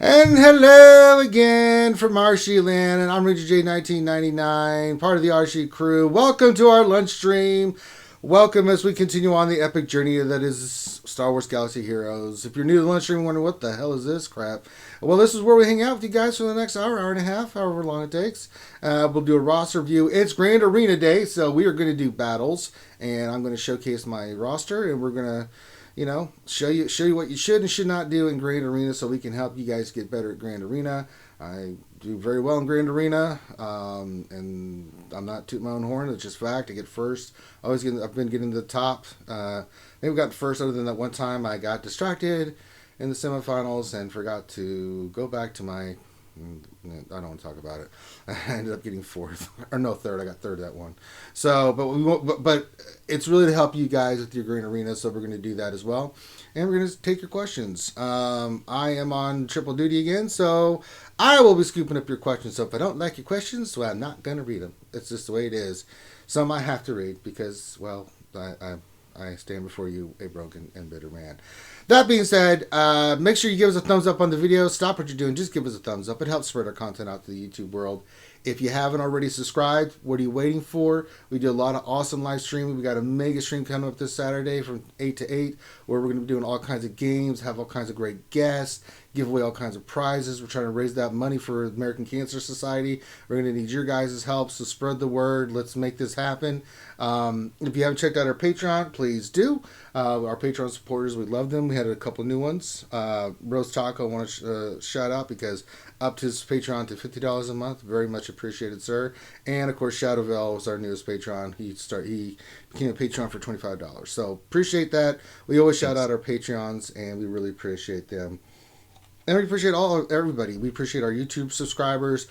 And hello again from RSG Land, and I'm Ranger J 1999, part of the RSG crew. Welcome to our lunch stream. Welcome as we continue on the epic journey that is Star Wars Galaxy Heroes. If you're new to the lunch stream and wondering what the hell is this crap, well, this is where we hang out with you guys for the next hour, hour and a half, however long it takes. We'll do a roster review. It's Grand Arena Day, so we are going to do battles, and I'm going to showcase my roster, and we're going to show you what you should and should not do in Grand Arena so we can help you guys get better at Grand Arena. I do very well in Grand Arena, and I'm not tooting my own horn. It's just fact. I get first. I've been getting to the top. Maybe got first other than that one time I got distracted in the semifinals and forgot to go back to my... I don't want to talk about it. I ended up getting fourth, or no, third. I got third that one. So, but we won't. But it's really to help you guys with your Green Arena. So we're going to do that as well, and we're going to take your questions. I am on triple duty again, so I will be scooping up your questions. So if I don't like your questions, well, I'm not going to read them. It's just the way it is. Some I have to read because, well, I stand before you, a broken and bitter man. That being said, make sure you give us a thumbs up on the video. Stop what you're doing. Just give us a thumbs up. It helps spread our content out to the YouTube world. If you haven't already subscribed, what are you waiting for? We do a lot of awesome live streaming. We got a mega stream coming up this Saturday from 8 to 8, where we're going to be doing all kinds of games, have all kinds of great guests, give away all kinds of prizes. We're trying to raise that money for the American Cancer Society. We're going to need your guys' help, so spread the word. Let's make this happen. If you haven't checked out our Patreon, please do. Our Patreon supporters, we love them. We had a couple new ones. Rose Taco, I want to shout out because upped his Patreon to $50 a month. Very much appreciated, sir. And of course, Shadowville was our newest Patreon. He became a Patreon for $25. So appreciate that. We always shout out our Patreons, and we really appreciate them. And we appreciate everybody. We appreciate our YouTube subscribers.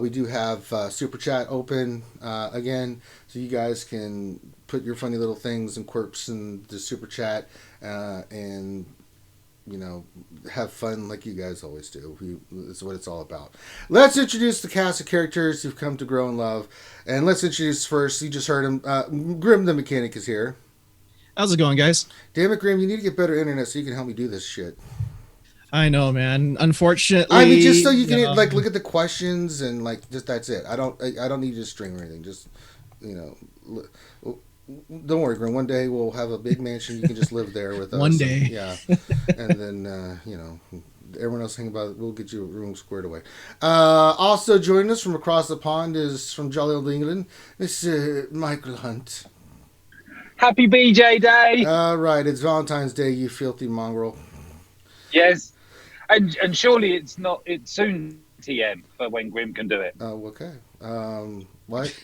We do have Super Chat open again, so you guys can put your funny little things and quirks in the Super Chat and have fun like you guys always do. That's what it's all about. Let's introduce the cast of characters you've come to grow and love. And let's introduce first, you just heard him, Grim the Mechanic is here. How's it going, guys? Damn it, Grim, you need to get better internet so you can help me do this shit. I know, man. Unfortunately, I mean, just so you can look at the questions and just that's it. I don't need you to stream or anything. Just don't worry, Grim. One day we'll have a big mansion. You can just live there with us. One day, yeah. And then everyone else hang about it. We'll get you a room squared away. Also joining us from across the pond is from jolly old England, Mr. Michael Hunt. Happy BJ Day. All right, it's Valentine's Day, you filthy mongrel. Yes. And surely it's soon TM for when Grim can do it. Oh, okay. What?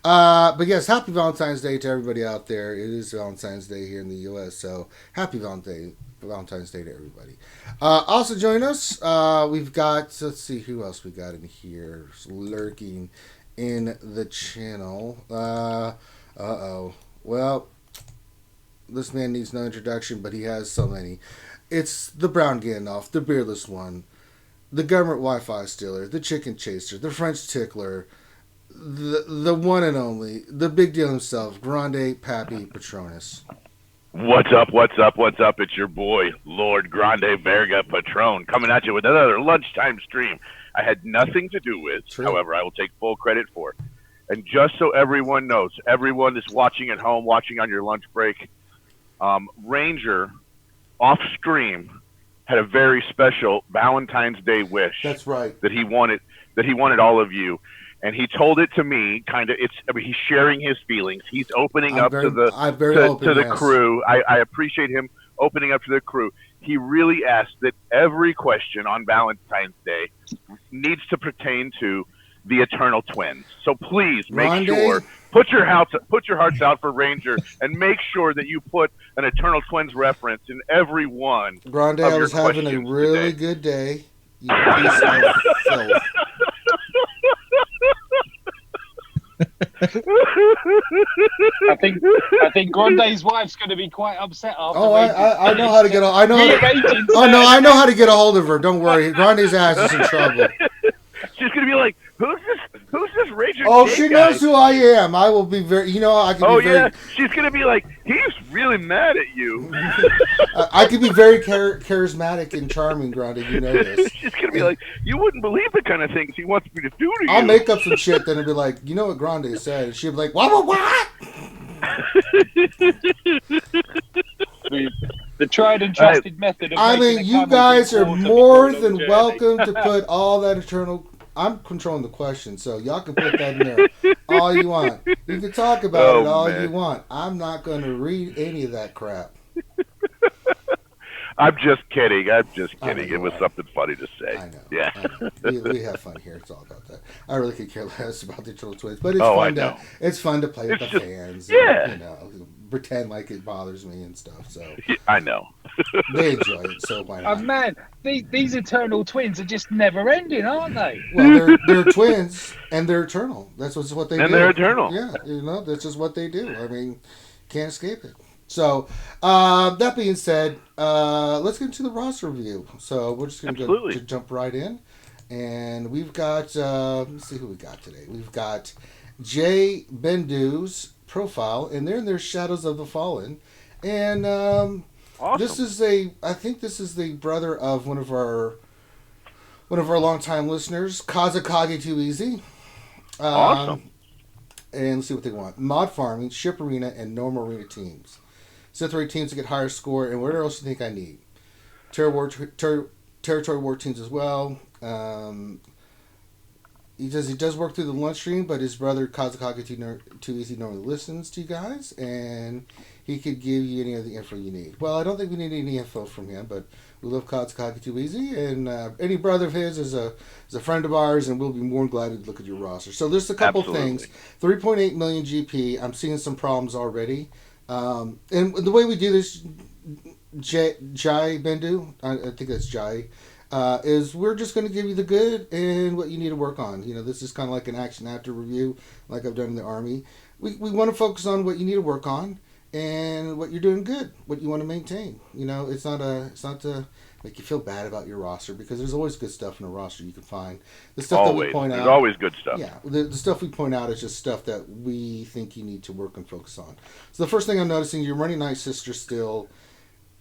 But yes, happy Valentine's Day to everybody out there. It is Valentine's Day here in the U.S., so happy Valentine's Day to everybody. Also join us, we've got, let's see who else we got in here lurking in the channel. Well, this man needs no introduction, but he has so many. It's the Brown Gandalf, the Beardless One, the Government Wi-Fi Stealer, the Chicken Chaser, the French Tickler, the one and only, the big deal himself, Grande Pappy Patronus. What's up? It's your boy, Lord Grande Verga Patron, coming at you with another lunchtime stream I had nothing to do with. True. However, I will take full credit for. And just so everyone knows, everyone that's watching at home, watching on your lunch break, Ranger... off stream had a very special Valentine's Day wish. That's right. That he wanted all of you, and he told it to me. He's sharing his feelings. He's opening up to the crew. I appreciate him opening up to the crew. He really asked that every question on Valentine's Day needs to pertain to the Eternal Twins. So please make sure put your hearts out for Ranger and make sure that you put an Eternal Twins reference in every one. Grande, I was having a really good day. You piece of filth. I think Grande's wife's going to be quite upset after. Oh, I know how to get. I know how to get a hold of her. Don't worry, Grande's ass is in trouble. She's gonna be like, "Who's this Ranger?" Oh, she knows who I am. I will be very. I can. Oh be very... yeah, she's gonna be like, "He's really really mad at you. I could be very charismatic and charming, Grande. You know this. She's gonna be like, you wouldn't believe the kind of things he wants me to do to you. I'll make up some shit, then it'll be like, you know what Grande said, and she'll be like, what? The tried and trusted method of you guys are more than welcome to put all that internal. I'm controlling the question, so y'all can put that in there all you want. You can talk about it all you want. I'm not going to read any of that crap. I'm just kidding. It was something funny to say. I know. Yeah. I know. We have fun here. It's all about that. I really could care less about the Turtle Twins, but it's fun to play with the fans. Yeah. And, pretend like it bothers me and stuff. So I know. They enjoy it, so why not? Oh man, these eternal twins are just never ending, aren't they? Well, they're twins and they're eternal. That's what they do. And they're eternal. Yeah, that's just what they do. I mean, can't escape it. So, that being said, let's get into the roster review. So we're just going to jump right in. And we've got, let's see who we got today. We've got Jay Bendu's profile, and they're in their Shadows of the Fallen. And awesome. I think this is the brother of one of our longtime listeners, Kazakage Too Easy. Awesome. And let's see what they want. Mod farming, ship arena, and normal arena teams. Set 3 teams to get higher score, and what else do you think I need? Territory war teams as well. He does work through the lunch stream, but his brother Kazakage Too Easy normally listens to you guys, and he could give you any of the info you need. Well, I don't think we need any info from him, but we love Kazakage Too Easy, and any brother of his is a friend of ours, and we'll be more than glad to look at your roster. So there's a couple things. 3.8 million GP. I'm seeing some problems already. And the way we do this, Jai Bendu, I think that's Jai, is we're just going to give you the good and what you need to work on. This is kind of like an action after review, like I've done in the Army. We want to focus on what you need to work on and what you're doing good, what you want to maintain. It's not to make you feel bad about your roster, because there's always good stuff in a roster you can find. The stuff that we point out, there's always good stuff. Yeah, the stuff we point out is just stuff that we think you need to work and focus on. So the first thing I'm noticing, you're running Night Sister still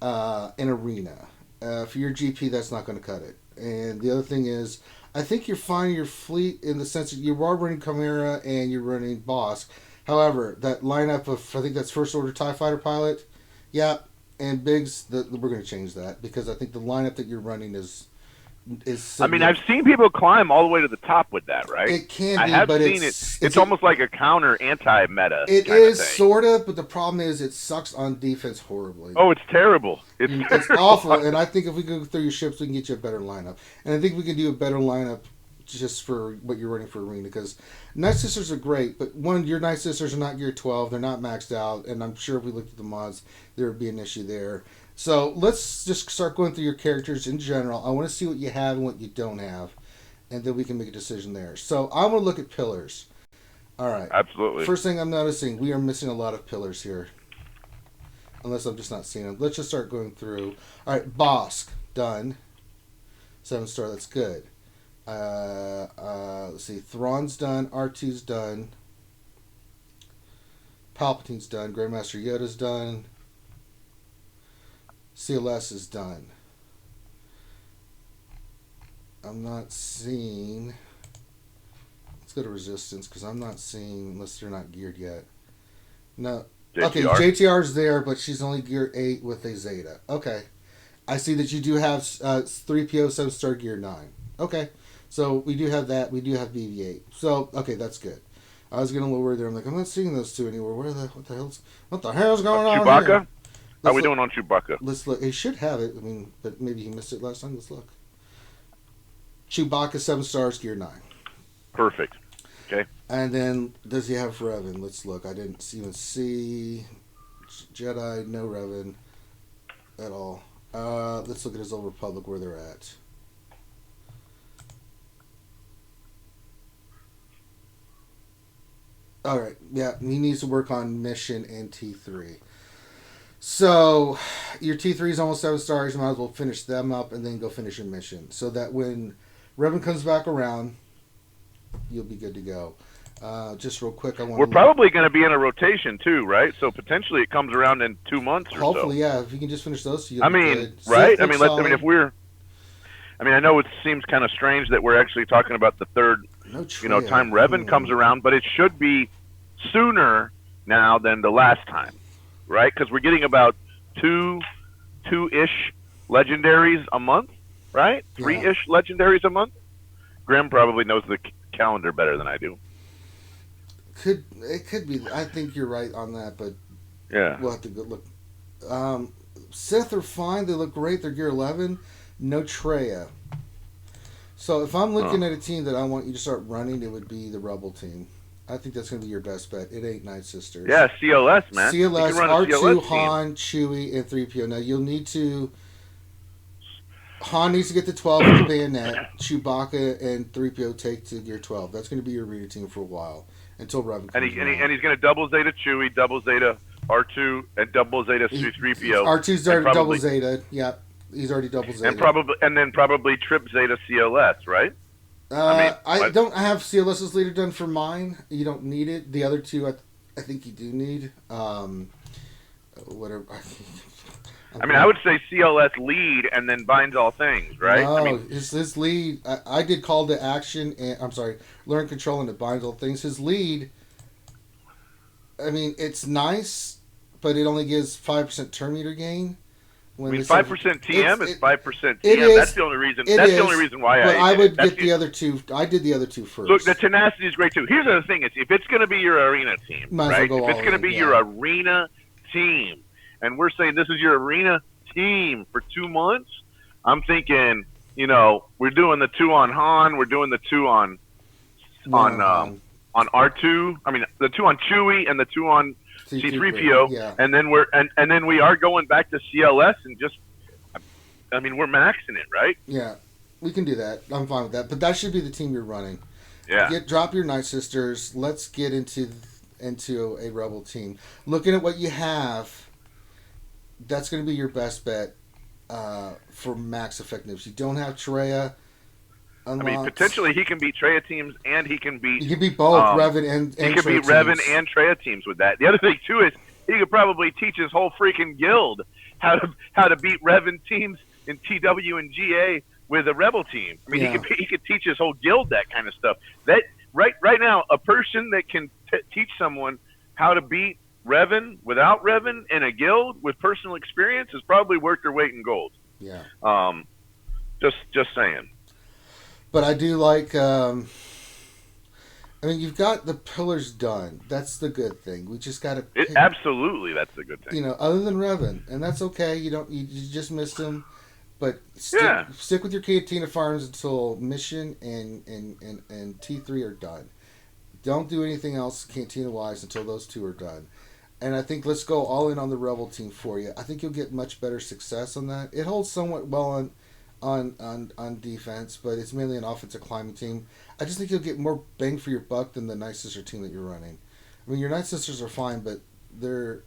in arena. For your GP, that's not going to cut it. And the other thing is, I think you're finding your fleet in the sense that you are running Chimera and you're running Bosk. However, that lineup of, I think that's First Order TIE Fighter pilot, yeah, and Biggs, we're going to change that, because I think the lineup that you're running is. I mean, I've seen people climb all the way to the top with that, right? It can be, I have but seen it's almost like a counter anti-meta. It is sort of, but the problem is it sucks on defense horribly. Oh, it's terrible. It's awful, and I think if we go through your ships, we can get you a better lineup. And I think we can do a better lineup just for what you're running for arena, because Night Sisters are great, but your Night Sisters are not gear 12, they're not maxed out, and I'm sure if we looked at the mods, there would be an issue there. So let's just start going through your characters in general. I want to see what you have and what you don't have, and then we can make a decision there. So I want to look at pillars. All right. Absolutely. First thing I'm noticing, we are missing a lot of pillars here. Unless I'm just not seeing them. Let's just start going through. All right, Bosk, done. 7-star, that's good. Let's see, Thrawn's done, R2's done. Palpatine's done, Grandmaster Yoda's done. CLS is done. I'm not seeing. Let's go to Resistance, because I'm not seeing, unless they're not geared yet. No. JTR. Okay, JTR's there, but she's only gear 8 with a Zeta. Okay. I see that you do have 3PO 7-star gear 9. Okay. So we do have that. We do have BB-8. So, okay, that's good. I was getting a little worried there. I'm like, I'm not seeing those two anywhere. What the hell's going on Chewbacca? here? How are we doing on Chewbacca? Let's look. He should have it. I mean, but maybe he missed it last time. Let's look. Chewbacca 7 stars, gear 9. Perfect. Okay. And then, does he have Revan? Let's look. I didn't even see Jedi. No Revan at all. Let's look at his Old Republic, where they're at. All right. Yeah, he needs to work on mission and T3. So, your T3 is almost 7 stars. You might as well finish them up and then go finish your mission. So that when Revan comes back around, you'll be good to go. Just real quick, we're probably going to be in a rotation too, right? So potentially it comes around in 2 months or hopefully, so. yeah. If you can just finish those, I mean, right? I mean, if we're, I mean, I know it seems kind of strange that we're actually talking about the third, time Revan comes around, but it should be sooner now than the last time, right? Because we're getting about two-ish legendaries a month, right? 3-ish legendaries a month. Grim probably knows the calendar better than I do. It could be. I think you're right on that, but yeah, we'll have to go look. Sith are fine. They look great. They're gear 11. No Traya. So if I'm looking at a team that I want you to start running, it would be the Rebel team. I think that's going to be your best bet. It ain't Night Sisters. Yeah, CLS, man. CLS, R2, Han, Chewie, and 3PO. Now, you'll need to... Han needs to get to 12 with the bayonet. Chewbacca and 3PO take to gear 12. That's going to be your arena team for a while, until Revan comes around. And he's going to double Zeta Chewie, double Zeta R2, and double Zeta 3PO. R2's already double Zeta. Yeah, he's already double Zeta. And then probably trip Zeta CLS, right? I don't have CLS's leader done for mine. You don't need it. The other two, I think you do need. Whatever. I would say CLS lead and then binds all things, right? No, his lead. I did call to action, and learn control and it binds all things. His lead. I mean, it's nice, but it only gives 5% turn meter gain. 5% TM is 5% TM. That's the only reason. That's the only reason why I would get the other two. I did the other two first. Look, the tenacity is great too. Here's the thing: if it's going to be your arena team, right? If it's going to be your arena team, and we're saying this is your arena team for 2 months, I'm thinking, we're doing the 2 on Han, we're doing the 2 on R2. I mean, the 2 on Chewie and the 2 on C3PO, and then we are going back to CLS and just, we're maxing it, right? Yeah, we can do that. I'm fine with that. But that should be the team you're running. Yeah. Drop your Night Sisters. Let's get into a Rebel team. Looking at what you have, that's going to be your best bet for max effectiveness. You don't have Traya. Potentially he can beat Traya teams, and he can beat... He can beat both Revan and he can beat Revan and Traya teams with that. The other thing, too, is he could probably teach his whole freaking guild how to beat Revan teams in TW and GA with a Rebel team. He could teach his whole guild that kind of stuff. That right now, a person that can teach someone how to beat Revan without Revan in a guild with personal experience is probably worth their weight in gold. Yeah. Just saying. But I do like, you've got the pillars done. That's the good thing. We just got to... Absolutely, that's the good thing. Other than Revan. And that's okay. You just missed him. But stick with your Cantina Farms until Mission and T3 are done. Don't do anything else Cantina-wise until those two are done. And I think let's go all in on the Rebel team for you. I think you'll get much better success on that. It holds somewhat well on defense, but it's mainly an offensive climbing team. I just think you'll get more bang for your buck than the Night Sister team that you're running. Your Night Sisters are fine, but they're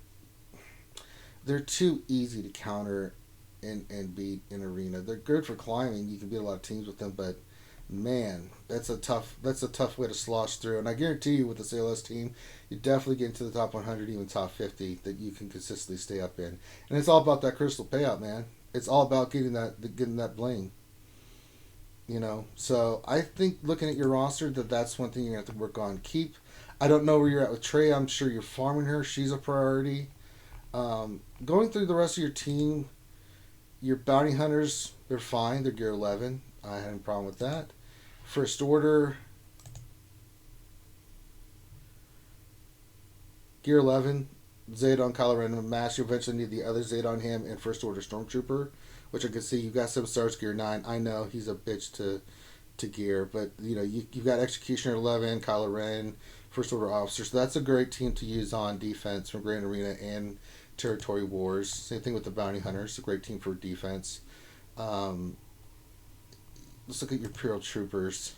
too easy to counter and beat in arena. They're good for climbing. You can beat a lot of teams with them, but man, that's a tough way to slosh through. And I guarantee you, with the CLS team, you definitely get into the top 100, even top 50, that you can consistently stay up in. And it's all about that crystal payout, man. It's all about getting that bling. So I think looking at your roster, that's one thing you're going to have to work on. I don't know where you're at with Trey. I'm sure you're farming her. She's a priority. Going through the rest of your team, your bounty hunters, they're fine. They're gear 11. I had no problem with that. First Order, gear 11. Zeta on Kylo Ren and Mash. You eventually need the other Zeta on him and First Order Stormtrooper, which I can see you've got 7 stars, gear 9. I know he's a bitch to gear, but you've got Executioner 11, Kylo Ren, First Order Officer. So that's a great team to use on defense from Grand Arena and Territory Wars. Same thing with the Bounty Hunters. A great team for defense. Let's look at your Imperial Troopers.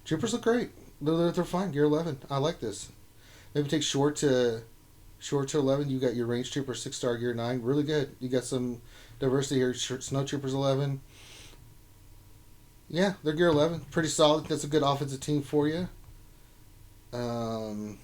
Troopers look great. They're fine. Gear 11. I like this. Maybe take short to 11. You got your Range Trooper 6-star gear 9. Really good. You got some diversity here. Snow Troopers 11. Yeah, they're gear 11. Pretty solid. That's a good offensive team for you. Um,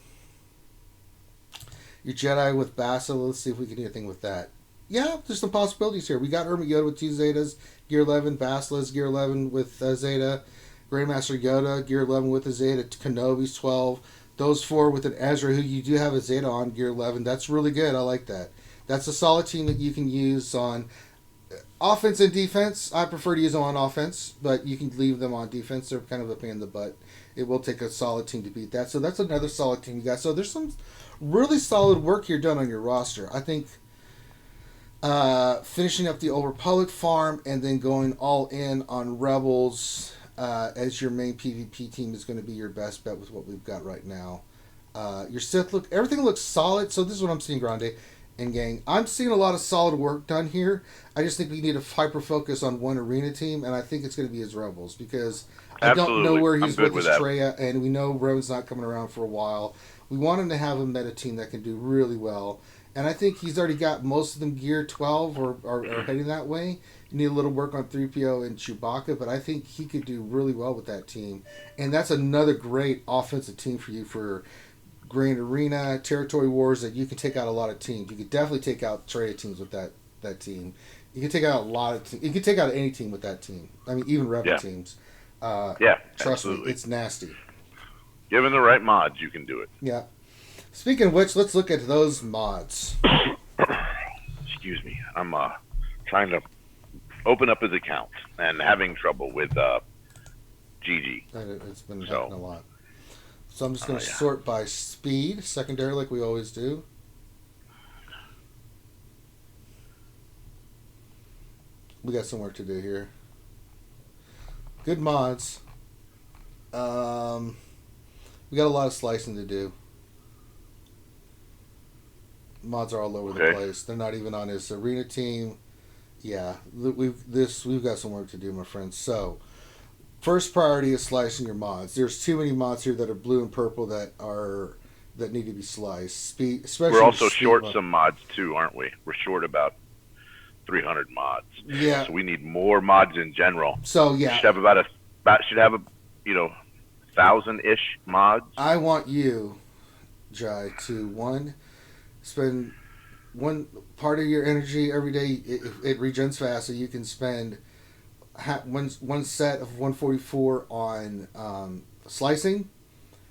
your Jedi with Bassa. Let's see if we can do anything with that. Yeah, there's some possibilities here. We got Hermit Yoda with 2 Zetas, Gear 11. Basila's Gear 11 with Zeta. Grandmaster Yoda, Gear 11 with a Zeta. Kenobi's 12. Those 4 with an Ezra, who you do have a Zeta on, Gear 11. That's really good. I like that. That's a solid team that you can use on offense and defense. I prefer to use them on offense, but you can leave them on defense. They're kind of a pain in the butt. It will take a solid team to beat that. So that's another solid team you got. So there's some really solid work here done on your roster. I think finishing up the Old Republic farm and then going all in on Rebels as your main PvP team is going to be your best bet with what we've got right now. Your Sith everything looks solid. So this is what I'm seeing, Grande and gang. I'm seeing a lot of solid work done here. I just think we need to hyper focus on one arena team, and I think it's going to be his Rebels because I don't know where he's with Estrella, and we know Rowan's not coming around for a while. We want him to have a meta team that can do really well. And I think he's already got most of them gear 12 or are heading that way. You need a little work on 3PO and Chewbacca, but I think he could do really well with that team. And that's another great offensive team for you for Grand Arena, Territory Wars, that you can take out a lot of teams. You could definitely take out Traya teams with that team. You can take out a lot of teams. You can take out any team with that team. I mean, even Rebel teams. Trust me, it's nasty. Given the right mods, you can do it. Yeah. Speaking of which, let's look at those mods. Excuse me. I'm trying to open up his account and having trouble with GG. It's been happening a lot. So I'm just going to sort by speed, secondary, like we always do. We got some work to do here. Good mods. We got a lot of slicing to do. Mods are all over the place. They're not even on his arena team. Yeah, we've got some work to do, my friends. So, first priority is slicing your mods. There's too many mods here that are blue and purple that need to be sliced. Speed, especially. We're also short some mods too, aren't we? We're short about 300 mods. Yeah. So we need more mods in general. So yeah, should have a 1,000-ish mods. I want you, Jai, to spend one part of your energy every day. It regens fast, so you can spend one set of 144 on slicing.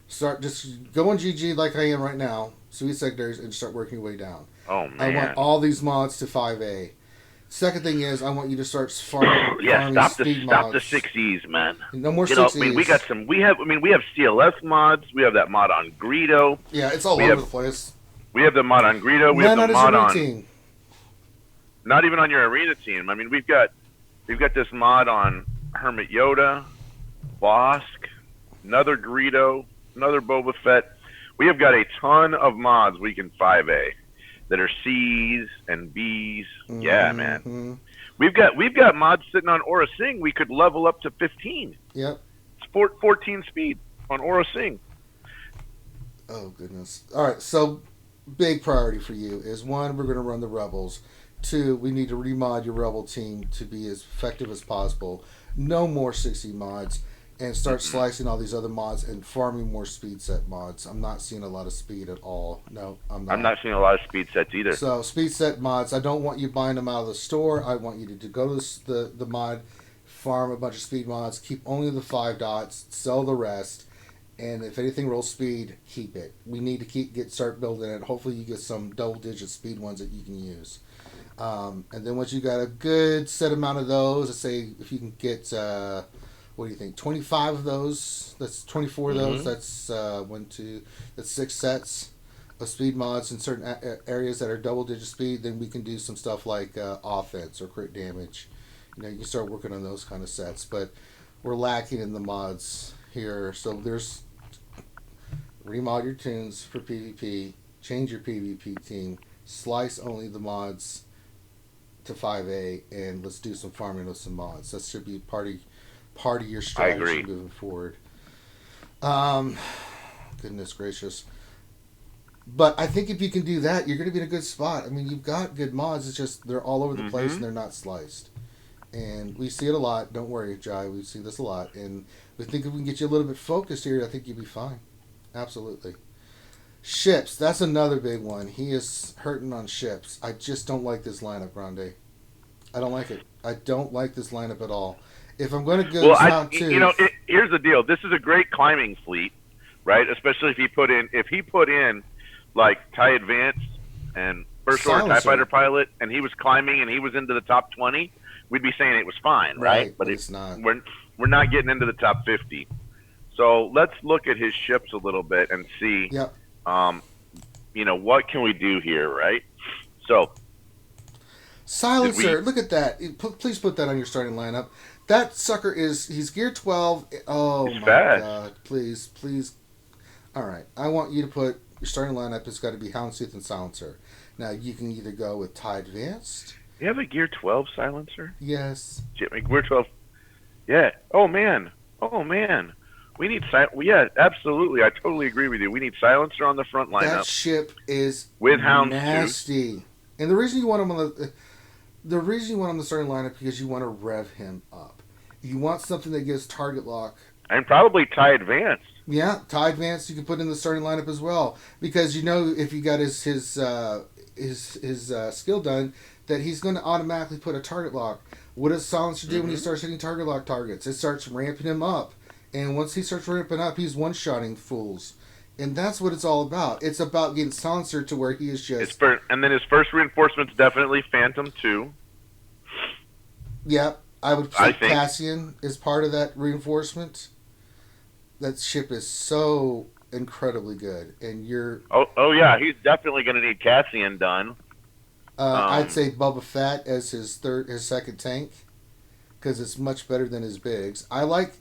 Just go on GG like I am right now, Sweet Sectaries, and start working your way down. Oh man! I want all these mods to 5A. Second thing is, I want you to start farming. Stop the 6Es, man. No more 6Es. We have CLS mods. We have that mod on Greedo. Yeah, it's all over the place. We have the mod on Greedo. We have the mod on team. Not even on your arena team. I mean, we've got this mod on Hermit Yoda, Bosk, another Greedo, another Boba Fett. We have got a ton of mods we can 5A that are C's and B's. Mm-hmm. Yeah, man. We've got mods sitting on Aura Sing. We could level up to 15. Yep. It's 14 speed on Aura Sing. Oh goodness. All right, so big priority for you is 1, we're going to run the Rebels. 2, we need to remod your Rebel team to be as effective as possible. No more 60 mods, and start slicing all these other mods and farming more speed set mods. I'm not seeing a lot of speed at all. No, I'm not. I'm not seeing a lot of speed sets either. So speed set mods, I don't want you buying them out of the store. I want you to go to the mod, farm a bunch of speed mods, keep only the 5 dots, sell the rest. And if anything rolls speed, keep it. We need to start building it. Hopefully you get some double-digit speed ones that you can use. And then once you got a good set amount of those, let's say if you can get, what do you think, 25 of those, that's 24 of those, that's that's 6 sets of speed mods in certain areas that are double-digit speed, then we can do some stuff like offense or crit damage. You can start working on those kind of sets. But we're lacking in the mods here, so there's remod your tunes for PvP, change your PvP team, slice only the mods to 5A, and let's do some farming with some mods. That should be part of your strategy moving forward. Goodness gracious. But I think if you can do that, you're going to be in a good spot. I mean, you've got good mods, it's just they're all over the place and they're not sliced. And we see it a lot. Don't worry, Jai. We see this a lot. And we think if we can get you a little bit focused here, I think you'll be fine. Absolutely. Ships, that's another big one. He is hurting on ships. I just don't like this lineup, Grande. I don't like it. I don't like this lineup at all. If I'm going to go here's the deal. This is a great climbing fleet, right? Especially if he put in like TIE Advanced and First Order TIE Fighter pilot, and he was climbing and he was into the top 20, we'd be saying it was fine, right? But it's not. We're not getting into the top 50. So let's look at his ships a little bit and see. Yep. What can we do here, right? So, Silencer, look at that. Please put that on your starting lineup. That sucker he's gear 12. Oh, my God. Please. All right. I want you to put your starting lineup. It's got to be Houndstooth and Silencer. Now, you can either go with TIE Advanced. You have a gear 12 Silencer? Yes. Gear 12. Yeah. Oh, man. We need yeah, absolutely. I totally agree with you. We need Silencer on the front lineup. That ship is with nasty. And the reason you want him on the starting lineup because you want to rev him up. You want something that gives target lock. And probably TIE Advanced. Yeah, TIE Advanced you can put in the starting lineup as well because if you got his skill done that he's going to automatically put a target lock. What does Silencer do when he starts hitting target lock targets? It starts ramping him up. And once he starts ramping up, he's one-shotting fools. And that's what it's all about. It's about getting Silencer to where he is just... and then his first reinforcement's definitely Phantom 2. Yep. I would say Cassian is part of that reinforcement. That ship is so incredibly good. And you're... Oh yeah. He's definitely going to need Cassian done. I'd say Boba Fett as his second tank. Because it's much better than his Biggs. I like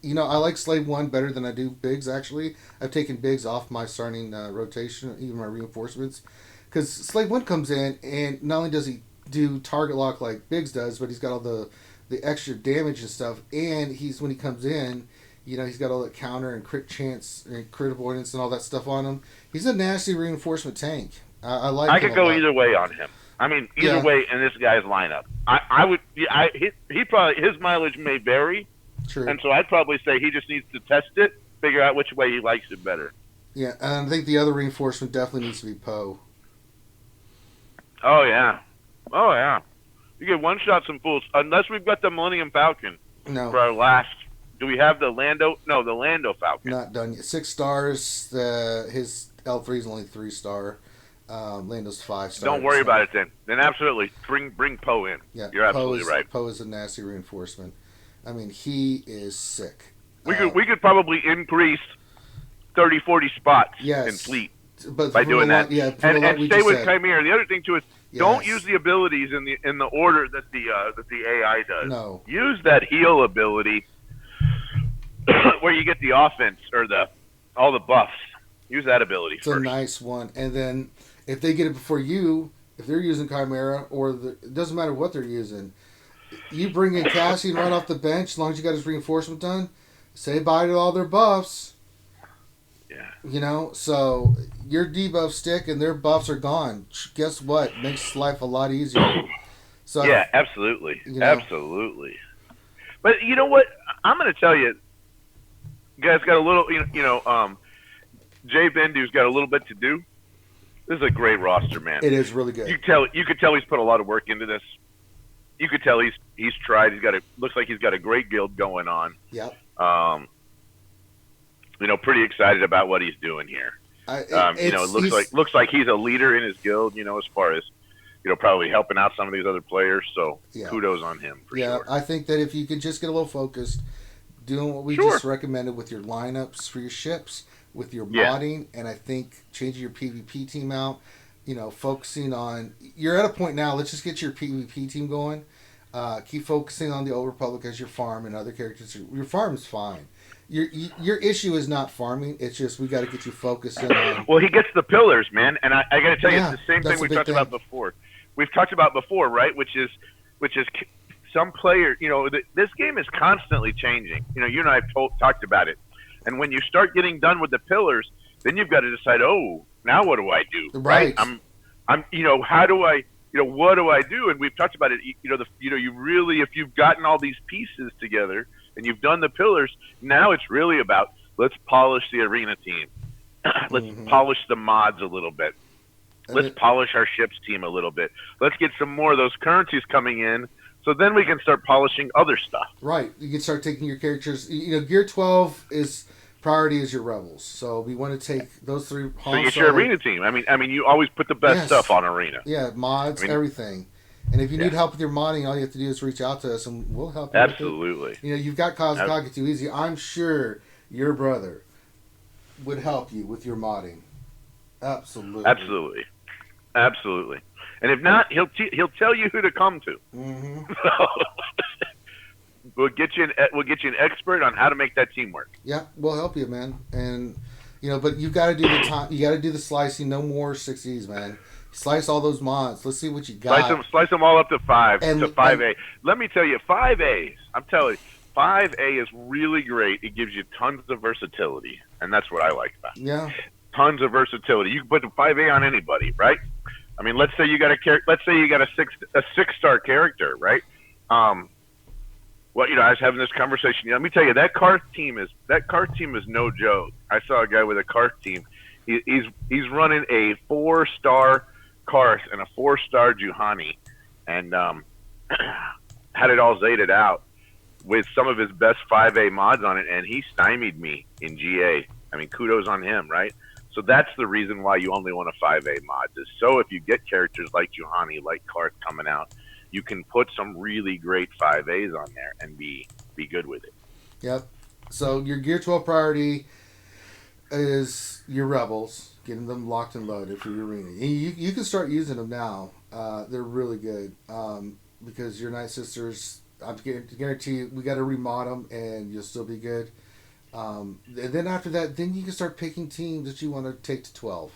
Slave 1 better than I do Biggs, actually. I've taken Biggs off my starting rotation, even my reinforcements. Because Slave 1 comes in, and not only does he do target lock like Biggs does, but he's got all the extra damage and stuff. And when he comes in, he's got all that counter and crit chance and crit avoidance and all that stuff on him. He's a nasty reinforcement tank. I could go either way on him. I mean, either way in this guy's lineup. His mileage may vary. True. And so I'd probably say he just needs to test it, figure out which way he likes it better. Yeah, and I think the other reinforcement definitely needs to be Poe. Oh, yeah. You get one-shot some fools, unless we've got the Millennium Falcon. No. For our last... Do we have the Lando? No, the Lando Falcon. Not done yet. 6 stars. His L3 is only 3-star. Lando's 5-star. Don't worry about it then. Then absolutely bring Poe in. Yeah, you're absolutely right. Poe is a nasty reinforcement. I mean, he is sick. We could probably increase 30, 40 spots in fleet by doing that. Yeah, and stay with Chimera. The other thing too is don't use the abilities in the order that the AI does. No. Use that heal ability where you get the offense or all the buffs. Use that ability first. It's a nice one, and then. If they get it before you, if they're using Chimera, it doesn't matter what they're using, you bring in Cassian right off the bench, as long as you got his reinforcement done, say bye to all their buffs. Yeah. So your debuffs stick and their buffs are gone. Guess what? Makes life a lot easier. So yeah, absolutely. Absolutely. But you know what? I'm going to tell you, guys got a little, Jay Bendu's got a little bit to do. This is a great roster, man. It is really good. You could tell he's put a lot of work into this. You could tell he's tried. Looks like he's got a great guild going on. Yep. Pretty excited about what he's doing here. It looks like he's a leader in his guild. As far as probably helping out some of these other players. So kudos on him. For sure. I think that if you could just get a little focused, doing what we just recommended with your lineups for your ships. With your modding, and I think changing your PvP team out, focusing on... You're at a point now, let's just get your PvP team going. Keep focusing on the Old Republic as your farm and other characters. Your farm's fine. Your issue is not farming, it's just we got to get you focused on... Well, he gets the pillars, man, and I got to tell you, it's the same thing we talked about before. We've talked about before, right, which is some player... this game is constantly changing. You and I have talked about it. And when you start getting done with the pillars, then you've got to decide, now what do I do? Right. I'm how do I, what do I do? And we've talked about it, you really, if you've gotten all these pieces together and you've done the pillars, now it's really about, let's polish the arena team. Let's polish the mods a little bit. Let's polish our ships team a little bit. Let's get some more of those currencies coming in, so then we can start polishing other stuff. Right. You can start taking your characters. Gear 12 is priority is your rebels. So we want to take those three. So you get your arena team. I mean, you always put the best stuff on arena. Yeah, mods, everything. And if you need help with your modding, all you have to do is reach out to us, and we'll help you. Absolutely. You've got Kazakage Too Easy. I'm sure your brother would help you with your modding. Absolutely. And if not, he'll tell you who to come to. Mm-hmm. So, we'll get you an expert on how to make that team work. Yeah, we'll help you, man. And but you've got to do the time. You got to do the slicing. No more 6Es, man. Slice all those mods. Let's see what you got. Slice them all up to 5A. Let me tell you, 5As. I'm telling you, 5A is really great. It gives you tons of versatility, and that's what I like about it. Yeah. Tons of versatility. You can put the 5A on anybody, right? I mean, let's say you got a 6-star character, right? I was having this conversation. Let me tell you, that Karth team is no joke. I saw a guy with a Karth team. He's running a 4-star Karth and a 4-star Juhani, and had it all zated out with some of his best 5A mods on it, and he stymied me in GA. I mean, kudos on him, right? So that's the reason why you only want a 5A mods, is so if you get characters like Juhani, like Karth coming out, you can put some really great 5As on there and be good with it. Yep. So your Gear 12 priority is your rebels, getting them locked and loaded for your arena. You can start using them now. They're really good because your Night Sisters, I guarantee you, we got to remod them and you'll still be good. And then after that, then you can start picking teams that you want to take to 12.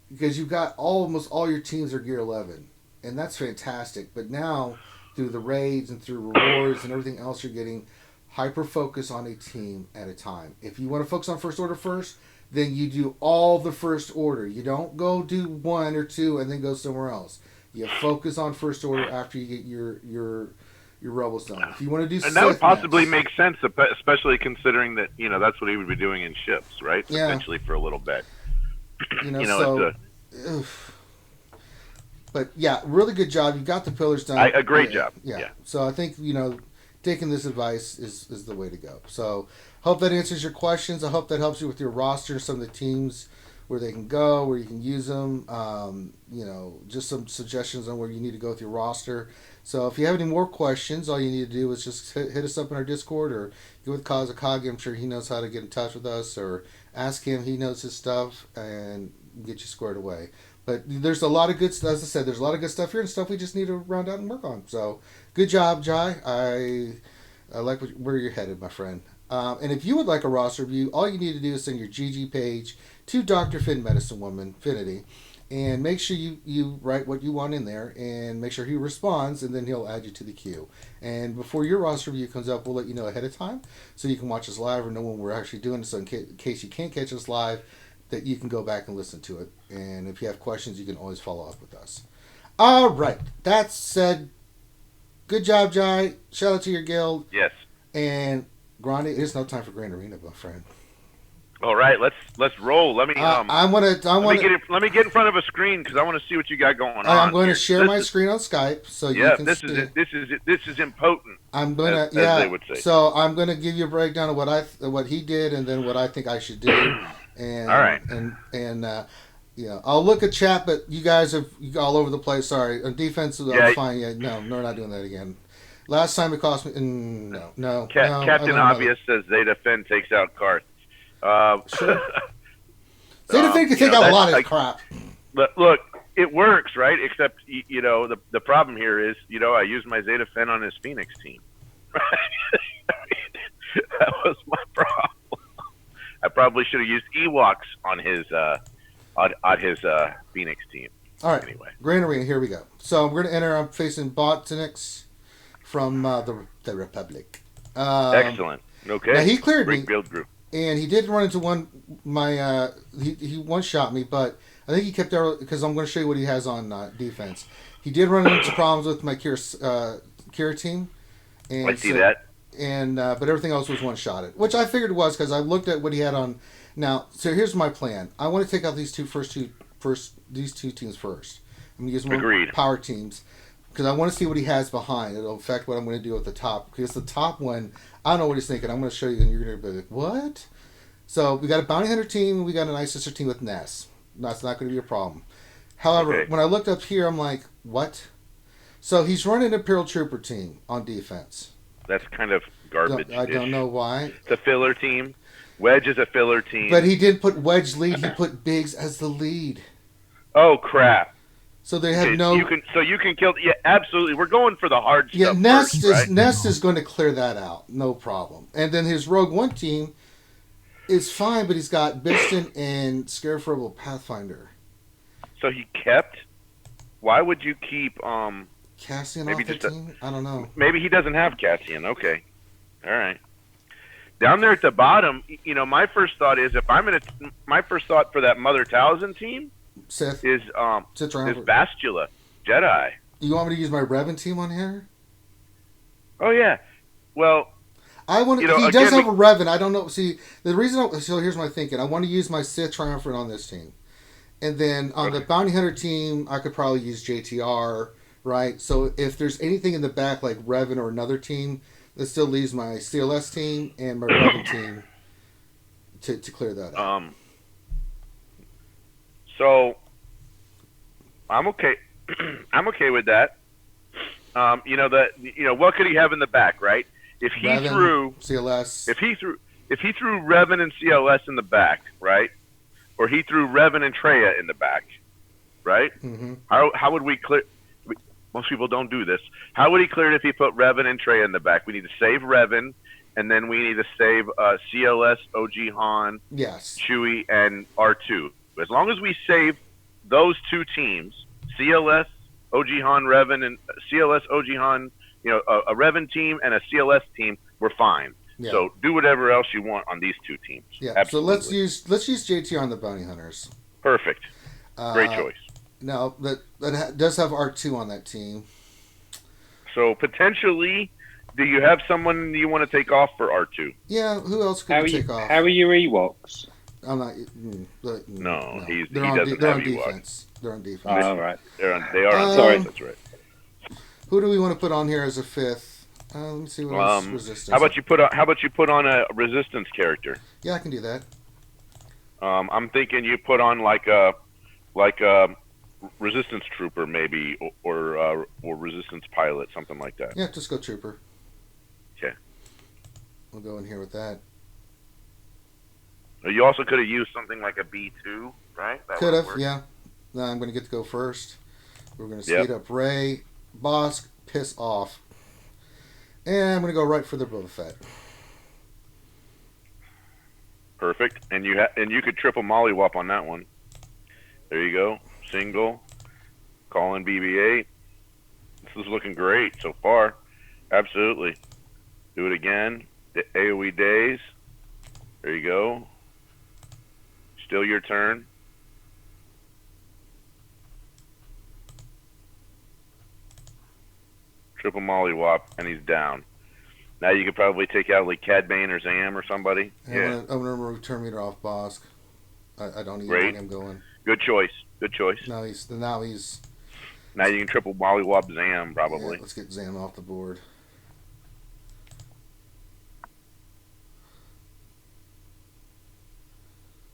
Because you've got almost all your teams are Gear 11. And that's fantastic. But now, through the raids and through rewards and everything else you're getting, hyper focus on a team at a time. If you want to focus on First Order first, then you do all the First Order. You don't go do 1 or 2 and then go somewhere else. You focus on First Order after you get your rebels done. If you want to do, and that would possibly make sense, especially considering that that's what he would be doing in ships, right? Yeah. Potentially for a little bit. But yeah, really good job. You got the pillars done. A great job. Yeah. So I think taking this advice is the way to go. So hope that answers your questions. I hope that helps you with your roster, some of the teams where they can go, where you can use them. Just some suggestions on where you need to go with your roster. So if you have any more questions, all you need to do is just hit us up in our Discord or get with Kazakage. I'm sure he knows how to get in touch with us, or ask him. He knows his stuff and get you squared away. But there's a lot of good stuff. As I said, there's a lot of good stuff here and stuff we just need to round out and work on. So good job, Jai. I like where you're headed, my friend. And if you would like a roster review, all you need to do is send your GG page to Dr. Finn Medicine Woman, Finity, and make sure you write what you want in there and make sure he responds, and then he'll add you to the queue. And before your roster review comes up, we'll let you know ahead of time so you can watch us live or know when we're actually doing it. So in case you can't catch us live, that you can go back and listen to it. And if you have questions, you can always follow up with us. All right. That said, good job, Jai. Shout out to your guild. Yes. And Grande, it's no time for Grand Arena, my friend. All right, let's roll. Let me get in front of a screen because I want to see what you got going on. I'm going to share my screen on Skype so you can see. This is impotent. I'm going to as they would say. So I'm going to give you a breakdown of what he did and then what I think I should do. And, all right. And I'll look at chat, but you guys are all over the place. Sorry, on defense, I'm fine. Yeah, no, we're not doing that again. Last time it cost me. No. Captain Obvious says Zeta Finn takes out Karth. Sure. Zeta Finn can take out a lot of crap. Look, it works, right? Except the problem here is I used my Zeta Finn on his Phoenix team. That was my problem. I probably should have used Ewoks on his Phoenix team. All right. Anyway, Grand Arena. Here we go. So I'm going to enter. I'm facing Botanix from the Republic. Excellent. Okay. Now he cleared Great me. Build group. And he did run into he one-shot me, but I think he kept there because I'm going to show you what he has on defense. He did run into problems with my Kira team. And I see that. And but everything else was one-shotted, which I figured was because I looked at what he had on Now, so here's my plan. I want to take out these these two teams first. I'm gonna use more power teams because I want to see what he has behind. It'll affect what I'm going to do at the top. Because the top one, I don't know what he's thinking. I'm going to show you, and you're going to be like, "What?" So we got a bounty hunter team, and we got an ice sister team with Ness. That's not going to be a problem. However, when I looked up here, I'm like, "What?" So he's running an Imperial Trooper team on defense. That's kind of garbage. I don't know why. It's a filler team. Wedge is a filler team. But he didn't put Wedge lead. He put Biggs as the lead. Oh crap! So they have You can kill. Yeah, absolutely. We're going for the hard stuff. Yeah, Nest is going to clear that out, no problem. And then his Rogue One team is fine, but he's got Biston and Scareful Pathfinder. So he kept. Why would you keep Cassian off the team? I don't know. Maybe he doesn't have Cassian. Okay, all right. Down there at the bottom, my first thought is my first thought for that Mother Talzin team Sith is Bastula Jedi. You want me to use my Revan team on here? Oh yeah. Well, I want. He does have a Revan. I don't know. See, the reason. So here's my thinking. I want to use my Sith Triumphant on this team, and then on the Bounty Hunter team, I could probably use JTR. Right. So if there's anything in the back like Revan or another team, that still leaves my CLS team and my Revan team to clear that out. So I'm okay. I'm okay with that. What could he have in the back, right? If he Revan, threw CLS, if he threw Revan and CLS in the back, right? Or he threw Revan and Traya in the back, right? Mm-hmm. How would we clear? Most people don't do this. How would he clear it if he put Revan and Traya in the back? We need to save Revan, and then we need to save CLS, OG Han, yes, Chewie, and R2. As long as we save those two teams, CLS, OG Han, Revan, and CLS, OG Han, a Revan team and a CLS team, we're fine. Yeah. So do whatever else you want on these two teams. Yeah. Absolutely. So let's use JTR on the Bounty Hunters. Perfect. Great choice. Now that does have R2 on that team. So potentially, do you have someone you want to take off for R2? Yeah. Who else could you take off? How are your Ewoks? I'm not. No. They're on defense. They're on defense. Oh, all right. They are on defense. That's right. Who do we want to put on here as a fifth? Let me see what else resistance. How about you put on a resistance character? Yeah, I can do that. I'm thinking you put on like a resistance trooper maybe, or resistance pilot, something like that. Yeah, just go trooper. Okay. We'll go in here with that. You also could have used something like a B2, right? Could have, yeah. No, I'm going to get to go first. We're going to speed up Ray, Bosk, piss off. And I'm going to go right for the Boba Fett. Perfect. And you could triple mollywop on that one. There you go. Single. Call in BB-8. This is looking great so far. Absolutely. Do it again. The AoE days. There you go. Still your turn. Triple mollywop, and he's down. Now you could probably take out like Cad Bane or Zam or somebody. I'm gonna return meter off Bosk. I don't even want him going. Good choice. Now you can triple mollywop Zam probably. Yeah, let's get Zam off the board.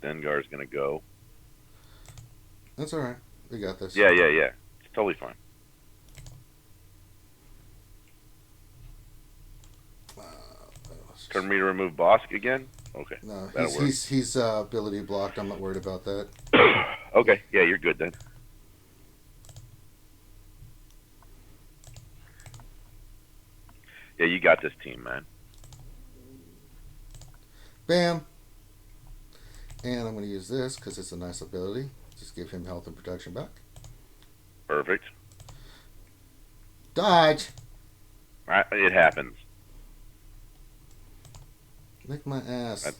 Dengar's gonna go. That's all right. We got this. Yeah. It's totally fine. Turn me to remove Bosk again? Okay. No, he's ability blocked. I'm not worried about that. Okay. Yeah, you're good then. Yeah, you got this team, man. Bam. And I'm going to use this because it's a nice ability. Just give him health and protection back. Perfect. Dodge. It happens. Lick my ass.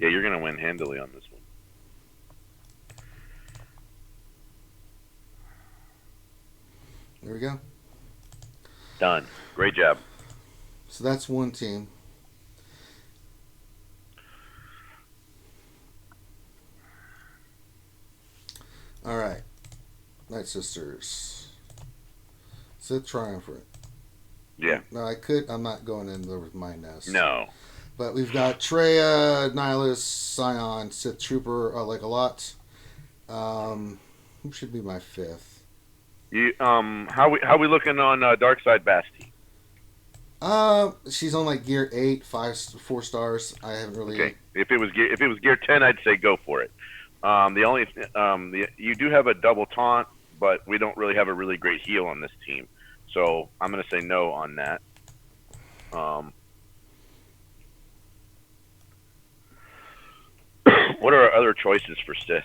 Yeah, you're going to win handily on this one. There we go. Done. Great job. So that's one team. All right. Night Sisters. Sith Triumvirate. Yeah. No, I'm not going in there with my nest. No. But we've got Treya, Nihilus, Scion, Sith Trooper. I like a lot. Who should be my fifth? How we looking on Dark Side Basti? She's on like gear 8, 4 stars. I haven't really. Okay. If it was gear 10, I'd say go for it. You do have a double taunt, but we don't really have a really great heal on this team, so I'm going to say no on that. What are our other choices for Sith?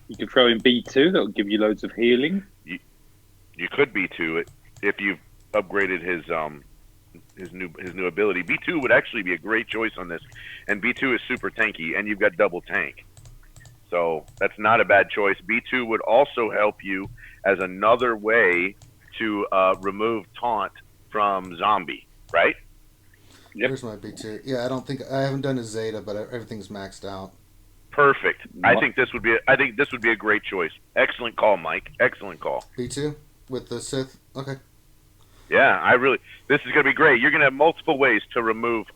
You could throw in B2. That'll give you loads of healing. You could B2 if you've upgraded his new ability. B2 would actually be a great choice on this, and B2 is super tanky, and you've got double tank, so that's not a bad choice. B2 would also help you as another way to remove taunt from zombie, right? Yep. Here's my B2. Yeah, I haven't done a Zeta, but everything's maxed out. Perfect. I think this would be a great choice. Excellent call, Mike. Excellent call. B2 with the Sith. Okay. Yeah, this is going to be great. You're going to have multiple ways to remove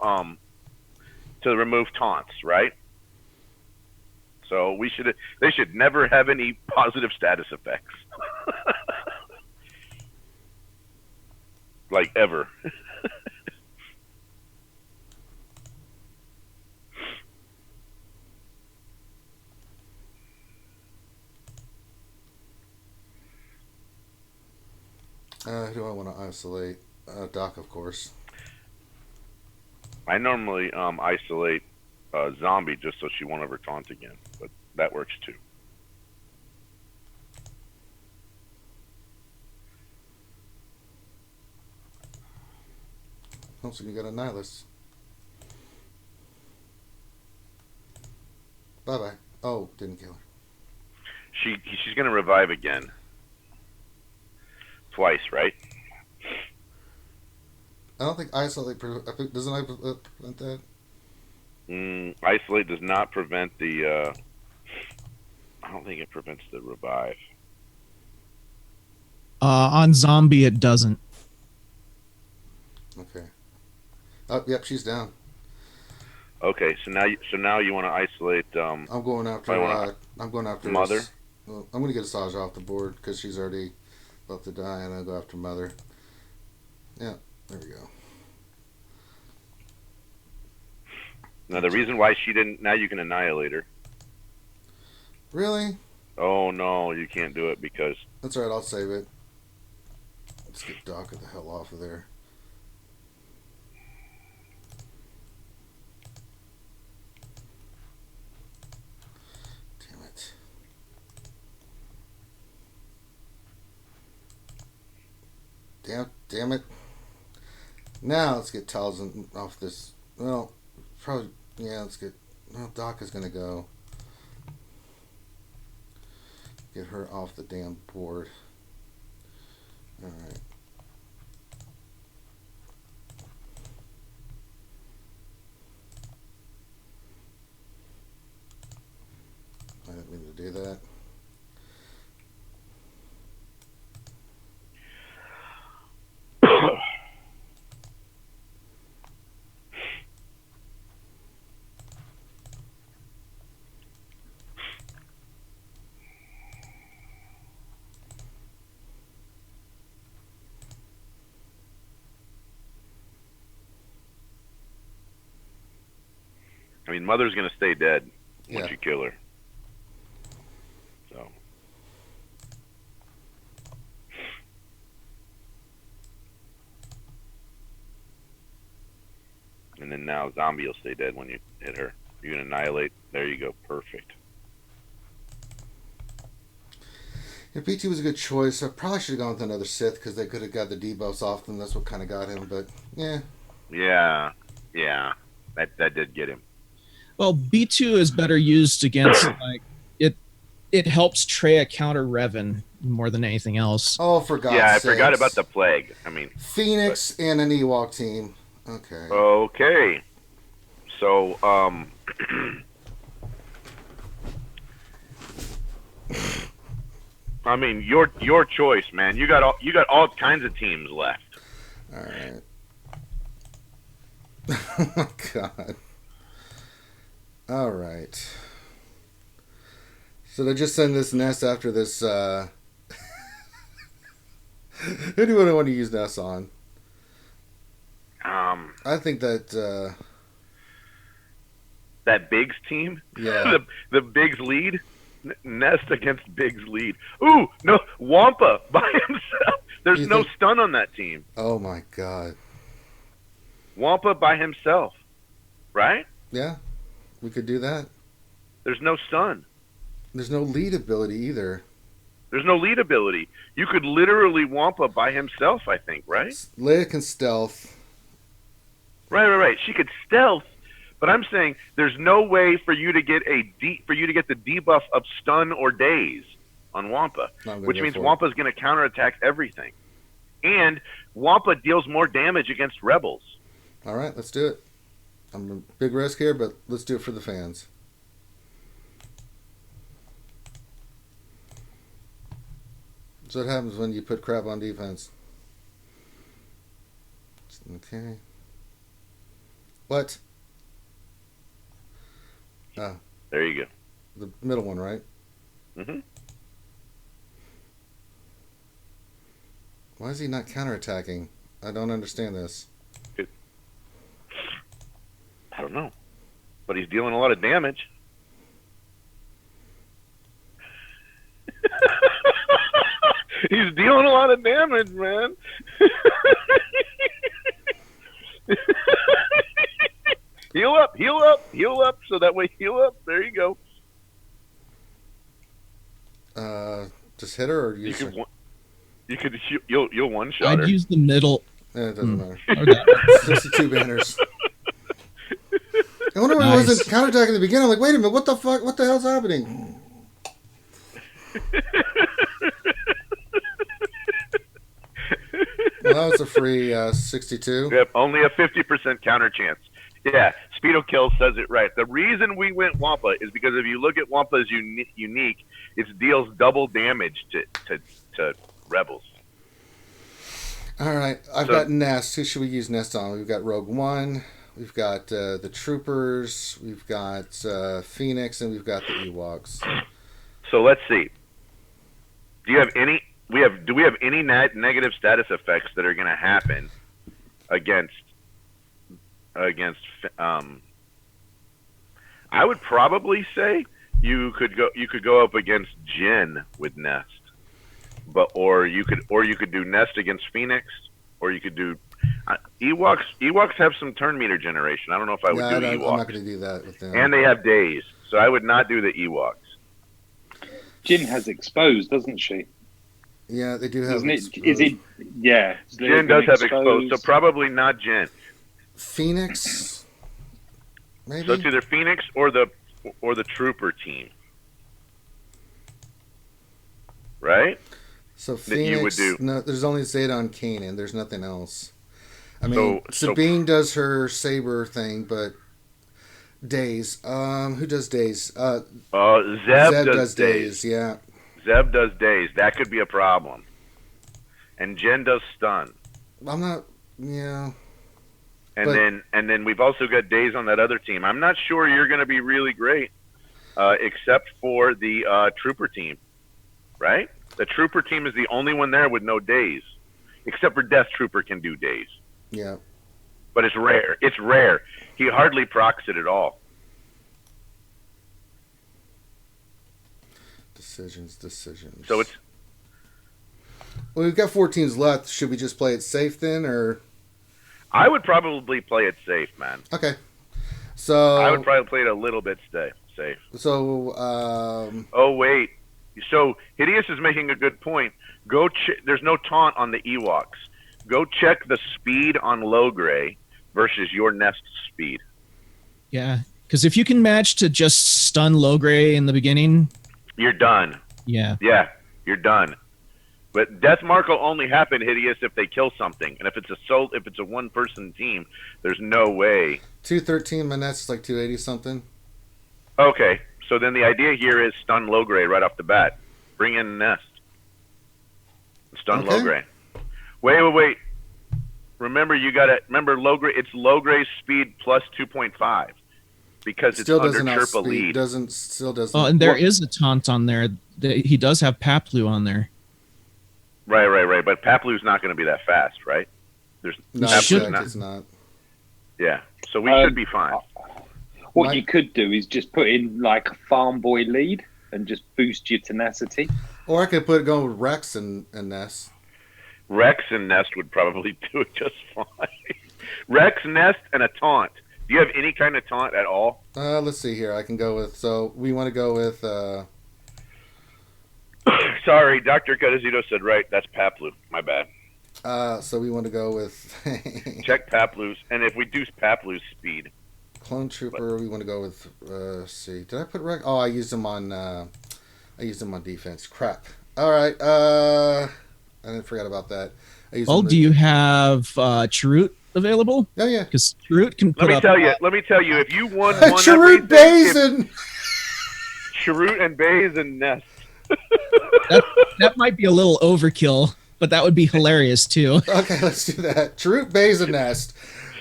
taunts, right? So they should never have any positive status effects. Like ever. Who do I want to isolate? Doc, of course. I normally isolate Zombie just so she won't ever taunt again, but that works too. Oh, so you got a Nihilus. Bye-bye. Oh, didn't kill her. She's going to revive again. Twice, right? I don't think isolate doesn't isolate prevent that. Isolate does not prevent the. I don't think it prevents the revive. On zombie, it doesn't. Okay. Oh, yep, she's down. Okay, so now you want to isolate. I'm going after. I'm going after Mother. I'm going to get Asajj off the board because she's already about to die, and I'll go after Mother. Yeah, there we go. Now the reason why she didn't. Now you can annihilate her. Really? Oh no, you can't do it because. That's alright. I'll save it. Let's get Doc the hell off of there. Damn it. Damn it. Now let's get Talzin off this. Well, probably, yeah, let's get. Well, Doc is going to go. Get her off the damn board. Alright. I didn't mean to do that. I mean, Mother's going to stay dead once you kill her. So. And then now Zombie will stay dead when you hit her. You can annihilate. There you go. Perfect. Yeah, PT was a good choice. I probably should have gone with another Sith because they could have got the debuffs off them. That's what kind of got him, but yeah. Yeah. Yeah. That did get him. Well, B2 is better used against like it helps Treya counter Revan more than anything else. Oh, for God's I sakes. forgot about the plague. I mean, Phoenix and an Ewok team. Okay. Okay. So, I mean, your choice, man. You got all kinds of teams left. All right. Oh, God. All right. So they just send this Nest after this. Who do you want to use Nest on? I think that that Biggs team. Yeah. the Biggs lead. Nest against Biggs lead. Ooh, no, Wampa by himself. There's no stun on that team. Oh my God. Wampa by himself, right? Yeah, we could do that. There's no stun. There's no lead ability either. There's no lead ability. You could literally Wampa by himself, I think, right? Leia can stealth. Right. She could stealth, but I'm saying there's no way for you to get the debuff of stun or daze on Wampa, which means Wampa's going to counterattack everything, and Wampa deals more damage against rebels. All right, let's do it. I'm a big risk here, but let's do it for the fans. So what happens when you put crap on defense? Okay. What? Ah. There you go. The middle one, right? Mm-hmm. Why is he not counterattacking? I don't understand this. I don't know. But he's dealing a lot of damage. He's dealing a lot of damage, man. Heal up, so that way heal up. There you go. Just hit her, or you'll one shot her. I'd use the middle. Yeah, it doesn't matter. Okay. 62 banners. I wonder why I wasn't counterattacking at the beginning. I'm like, wait a minute, what the fuck? What the hell's happening? Well, that was a free 62. Yep, only a 50% counter chance. Yeah, Speedo Kill says it right. The reason we went Wampa is because if you look at Wampa's unique, it deals double damage to rebels. All right, I've got Nest. Who should we use Nest on? We've got Rogue One. We've got the Troopers. We've got Phoenix, and we've got the Ewoks. So let's see. Do you have any? Do we have any negative status effects that are going to happen against? I would probably say you could go up against Jin with Nest, or you could do Nest against Phoenix, or you could do Ewoks. Ewoks have some turn meter generation. I don't know if I would do Ewoks. I'm not going to do that with them. And they have days, so I would not do the Ewoks. Jin has exposed, doesn't she? Yeah, they do have. Is it? Yeah. Jin does have exposed, so probably not Jin. Phoenix, maybe. So it's either Phoenix or the Trooper team, right? So Phoenix. You would do. No, there's only Zeta on Kanan. There's nothing else. I mean, Sabine does her saber thing, but days. Who does days? Zeb does days. Yeah. Zeb does days. That could be a problem. And Jen does stun. I'm not. Yeah. And then we've also got days on that other team. I'm not sure you're going to be really great, except for the Trooper team, right? The Trooper team is the only one there with no days, except for Death Trooper can do days. Yeah. But it's rare. It's rare. He hardly procs it at all. Decisions. So it's. Well, we've got 4 teams left. Should we just play it safe then, or? I would probably play it safe, man. Okay. So I would probably play it a little bit safe. So oh wait. So Hideous is making a good point. There's no taunt on the Ewoks. Go check the speed on Low Gray versus your Nest speed. Yeah, because if you can manage to just stun Logray in the beginning, you're done. Yeah. Yeah, you're done. But Death Mark will only happen, Hideous, if they kill something, and if it's a one-person team, there's no way. 213, my nest is like 280 something. Okay, so then the idea here is stun Logray right off the bat. Bring in Nest. Stun Logray. Wait. Remember, Logray. It's Logray's speed plus 2.5 because it's under Chirpa lead. Still doesn't. Oh, and there is a taunt on there. He does have Paplu on there. Right. But Paplu's not going to be that fast, right? It's not. Yeah, so we should be fine. What you could do is just put in like a farm boy lead and just boost your tenacity. Or I could go with Rex and Nest. Rex and Nest would probably do it just fine. Rex, Nest, and a taunt. Do you have any kind of taunt at all? Let's see here. I can go with. So we want to go with. Sorry, Dr. Cadizito said right. That's Paplu. My bad. So we want to go with. Check Paplu's, and if we do Paplu's speed. Clone Trooper. We want to go with. Let's see. Did I put Rex? Oh, I used him on. Defense. Crap. All right. I didn't forget about that. Do you have Chirrut available? Oh yeah. Because Chirrut can. Let me tell you. If you won Chirrut, Bazin. Chirrut and Baze and Nest. that might be a little overkill, but that would be hilarious too. Okay, let's do that. Chirrut, Baze, and Nest.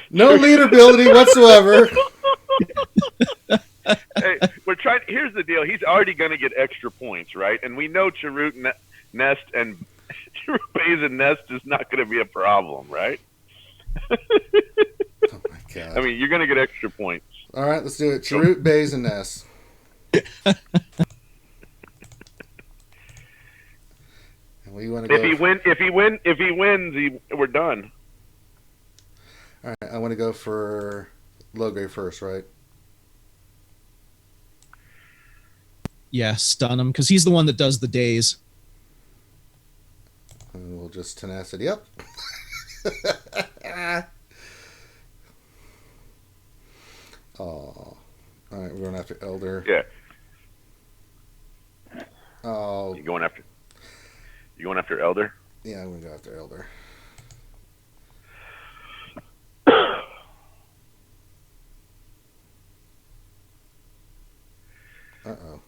No leaderability whatsoever. Hey, we're trying. Here's the deal. He's already going to get extra points, right? And we know Chirrut, Nest, and Chirrut, Baze, and Nest is not going to be a problem, right? Oh my god! I mean, you're going to get extra points. All right, let's do it. Chirrut, Baze, and Nest. We want to go. If he wins, we're done. All right, I want to go for Logray first, right? Yeah, stun him because he's the one that does the days. And we'll just tenacity up. Oh, all right, we're going after Elder. Yeah. Oh, You going after Elder? Yeah, I'm going to go after Elder. Uh-oh.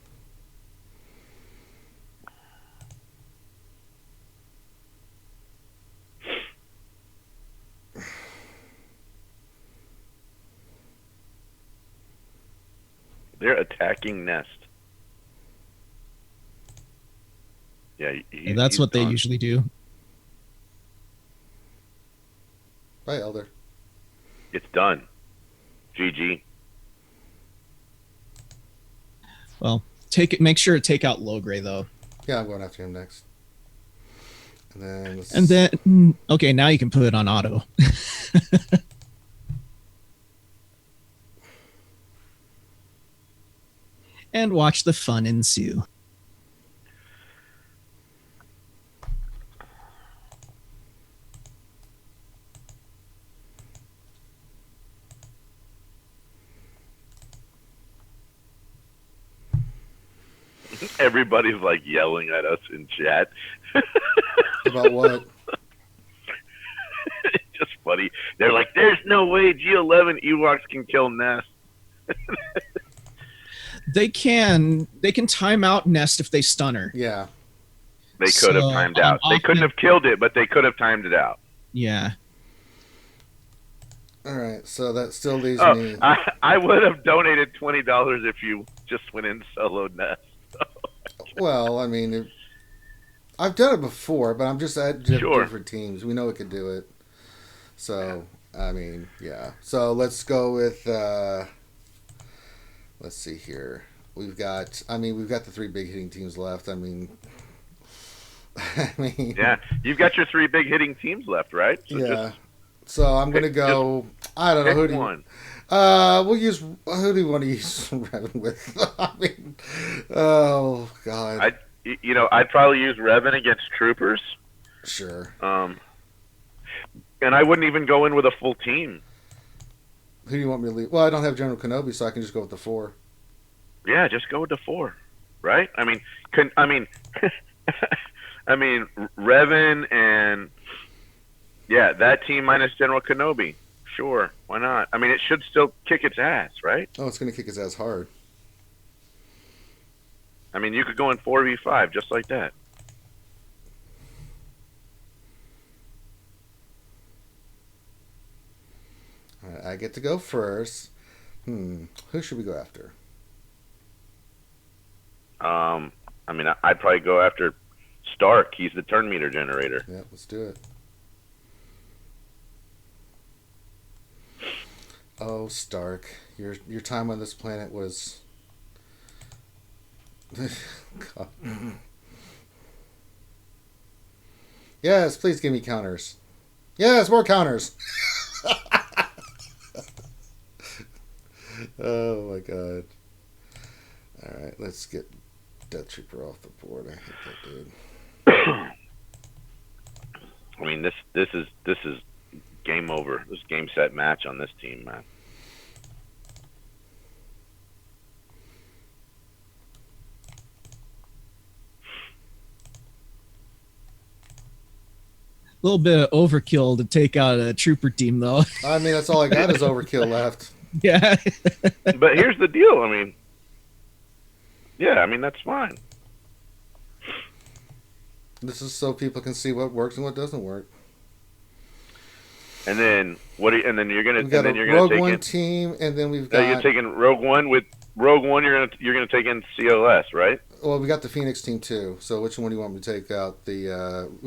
They're attacking Nest. Yeah, that's what they usually do. Bye, Elder. It's done. GG. Well, make sure to take out Logray though. Yeah, I'm going after him next. And then okay, now you can put it on auto. And watch the fun ensue. Everybody's like yelling at us in chat. About what? It's just funny. They're like, "There's no way G11 Ewoks can kill Nest." They can time out Nest if they stun her. Yeah. They could have timed out. They couldn't have killed it, but they could have timed it out. Yeah. All right, so that still leaves me. I would have donated $20 if you just went in solo Nest. Well, I mean, I've done it before, but I'm just at different teams. We know we could do it. So, I mean, yeah. So let's go with. Let's see here. We've got the three big hitting teams left. I mean. Yeah, you've got your three big hitting teams left, right? So yeah. So I'm gonna go. I don't know who do you. We'll use. Who do you want to use Revan with? I mean, oh god. I'd probably use Revan against troopers. Sure. And I wouldn't even go in with a full team. Who do you want me to leave? Well, I don't have General Kenobi, so I can just go with the 4. Yeah, just go with the 4, right? I mean, Revan and that team minus General Kenobi. Sure, why not? I mean, it should still kick its ass, right? Oh, it's going to kick its ass hard. I mean, you could go in 4v5 just like that. All right, I get to go first. Who should we go after? I mean, I'd probably go after Stark. He's the turn meter generator. Yeah, let's do it. Oh, Stark, your time on this planet was. God. Yes, please give me counters. Yes, more counters. Oh my God! All right, let's get Death Trooper off the board. I hate that dude. I mean, this is game over. This is game set match on this team, man. A little bit of overkill to take out a trooper team, though. I mean, that's all I got is overkill left. Yeah. But here's the deal. I mean, that's fine. This is so people can see what works and what doesn't work. And then you're gonna We've got a Rogue One team, and then we've got. You're taking Rogue One with Rogue One. You're gonna take in CLS, right? Well, we got the Phoenix team too. So which one do you want me to take out? We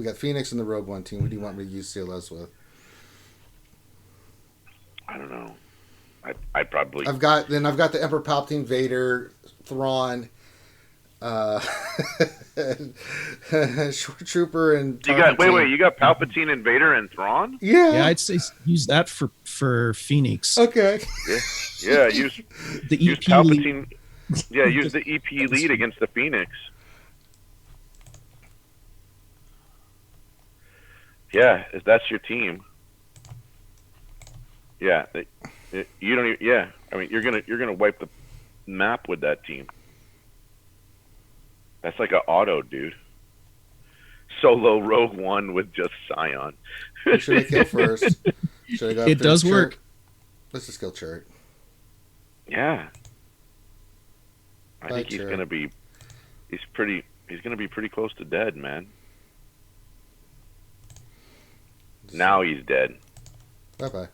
got Phoenix and the Rogue One team. Who do you want me to use CLS with? I don't know. I probably. I've got the Emperor Palpatine, Vader, Thrawn, Short Trooper, and you got wait. You got Palpatine and Vader and Thrawn? Yeah, I'd say use that for Phoenix. Okay. Yeah. Use the EP Palpatine. Yeah, use the EP lead against the Phoenix. Yeah, if that's your team. Yeah, you don't even. Yeah, I mean, you're gonna wipe the map with that team. That's like an auto, dude. Solo Rogue One with just Scion. Who should I kill first? Should I go? It does work. Let's just kill Chirrut. Yeah. I think he's gonna be. He's gonna be pretty close to dead, man. Now he's dead. Bye bye.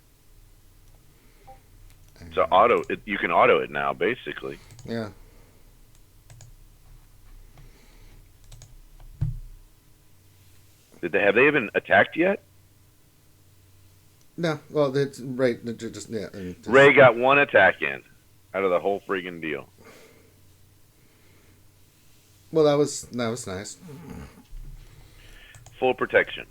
So you can auto it now, basically. Yeah. Have they even attacked yet? No. Well, it's right. Just Ray got one attack in out of the whole friggin' deal. Well, that was nice. Full protection.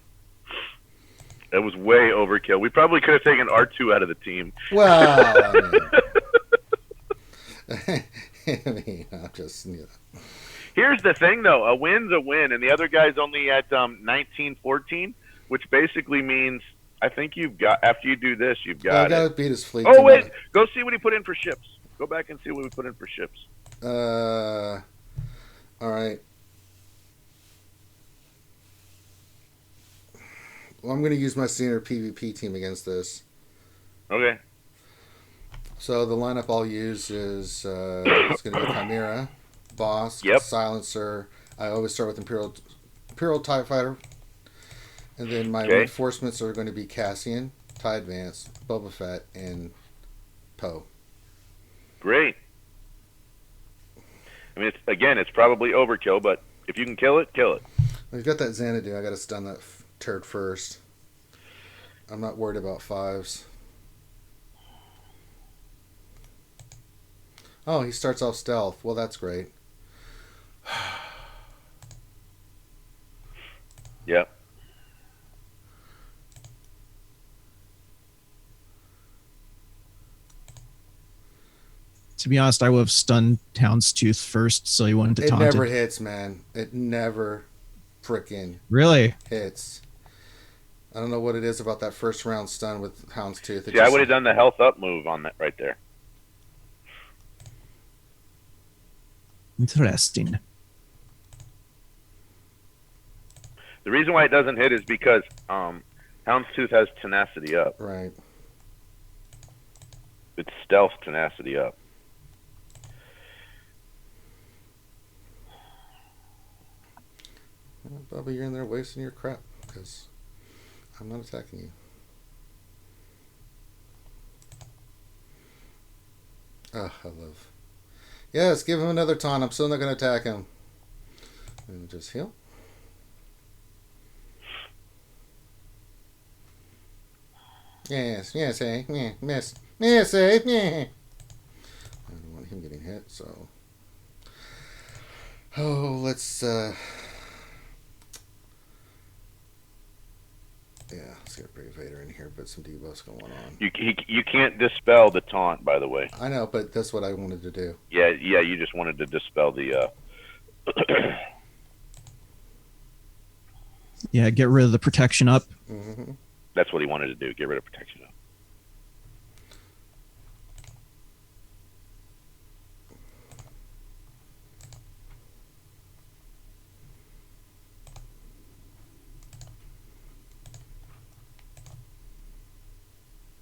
That was way overkill. We probably could have taken R2 out of the team. Well, I mean, I'm just, Here's the thing, though. A win's a win, and the other guy's only at 19-14, which basically means I think you've got, after you do this, you've got I got to beat his fleet. Oh, wait. Go see what he put in for ships. Go back and see what we put in for ships. All right. Well, I'm going to use my standard PvP team against this. Okay. So the lineup I'll use is it's going to be Chimera, Boss, Silencer. I always start with Imperial TIE Fighter. And then my reinforcements are going to be Cassian, TIE Advance, Boba Fett, and Poe. Great. I mean, it's probably overkill, but if you can kill it, kill it. We've got that Xanadu. I got to stun that turd first. I'm not worried about 5s. Oh, he starts off stealth. Well, that's great. Yep. To be honest, I would have stunned Houndstooth first, so he wouldn't have taunted. It never hits, man. It never frickin' really hits. I don't know what it is about that first round stun with Houndstooth. See, I would have done the health up move on that right there. Interesting. The reason why it doesn't hit is because Houndstooth has tenacity up. Right. It's stealth tenacity up. Well, Bubba, you're in there wasting your crap because I'm not attacking you. Oh, I love. Yes, give him another taunt. I'm still not going to attack him. And just heal. Yes, eh? Yeah, miss. Yes, eh? Yeah. I don't want him getting hit, so. Oh, let's get Brave Vader in here, but some debuffs going on. You can't dispel the taunt, by the way. I know, but that's what I wanted to do. Yeah, you just wanted to dispel the Yeah, get rid of the protection up. Mm-hmm. That's what he wanted to do, get rid of protection up.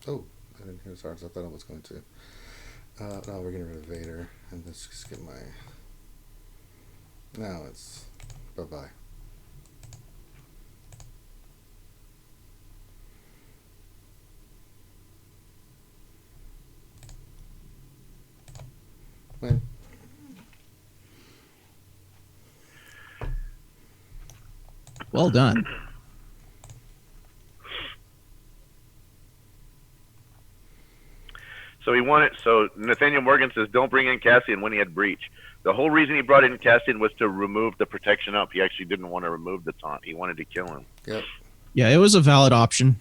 Oh, I didn't hear as hard as I thought I was going to. No, we're getting rid of Vader. And let's just get my... Now it's... Bye-bye. Win. Well done. So Nathaniel Morgan says, don't bring in Cassian when he had breach. The whole reason he brought in Cassian was to remove the protection up. He actually didn't want to remove the taunt. He wanted to kill him. Yep. Yeah, it was a valid option.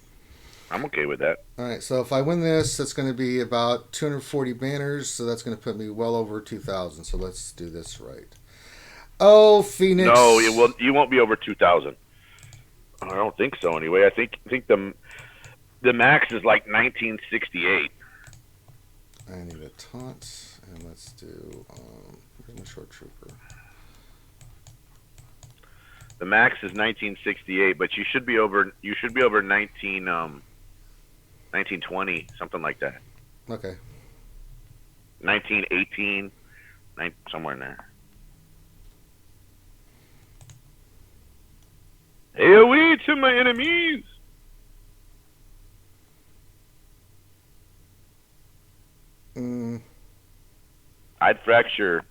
I'm okay with that. All right, so if I win this, that's going to be about 240 banners, so that's going to put me well over 2,000. So let's do this right. Oh, Phoenix. No, you won't be over 2,000. I don't think so anyway. I think the max is like 1968. I need a taunt, and let's do where's my short trooper? The max is 1968, but you should be over 1920, something like that. Okay. 1918, somewhere in there. AoE to my enemies. I'd fracture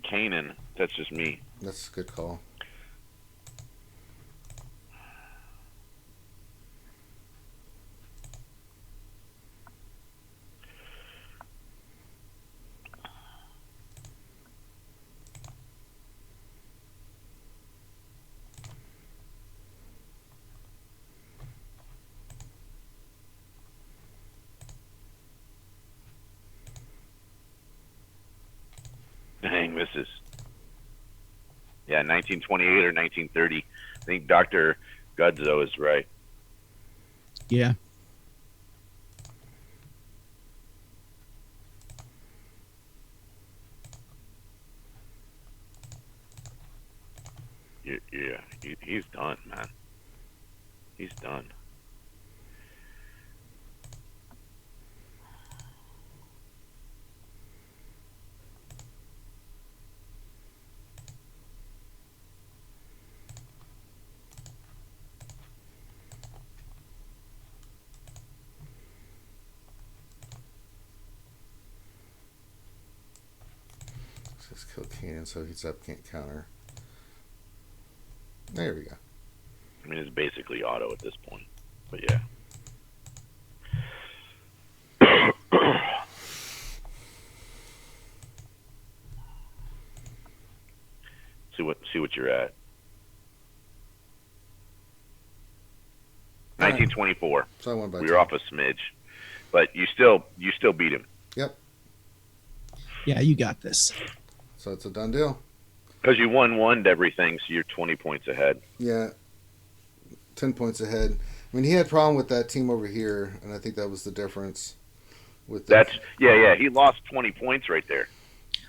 Kanan. That's just me. That's a good call. Dang, misses. Yeah, 1928 or 1930. I think Dr. Guzzo is right. Yeah. Yeah, he's done, man. He's done. Just kill Kanan so he's up, can't counter. There we go. I mean, it's basically auto at this point, but yeah. see what you're at. 1924. So I won by we were off a smidge, but you still beat him. Yep. Yeah, you got this. So it's a done deal. Because you won everything, so you're 20 points ahead. Yeah. 10 points ahead. I mean, he had a problem with that team over here, and I think that was the difference. He lost 20 points right there.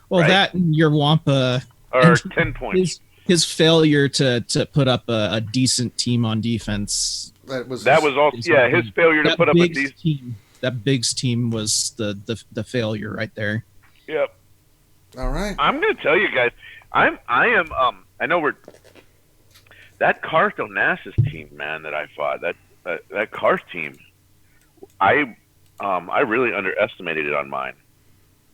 Well, right? That and your Wampa or 10 points. His failure to put up a decent team on defense. That was also his failure to put up a decent team. That Biggs team was the failure right there. Yep. All right. I'm going to tell you guys. I know we're that Karth Onassis team, man, that I fought. That Karth team, I really underestimated it on mine.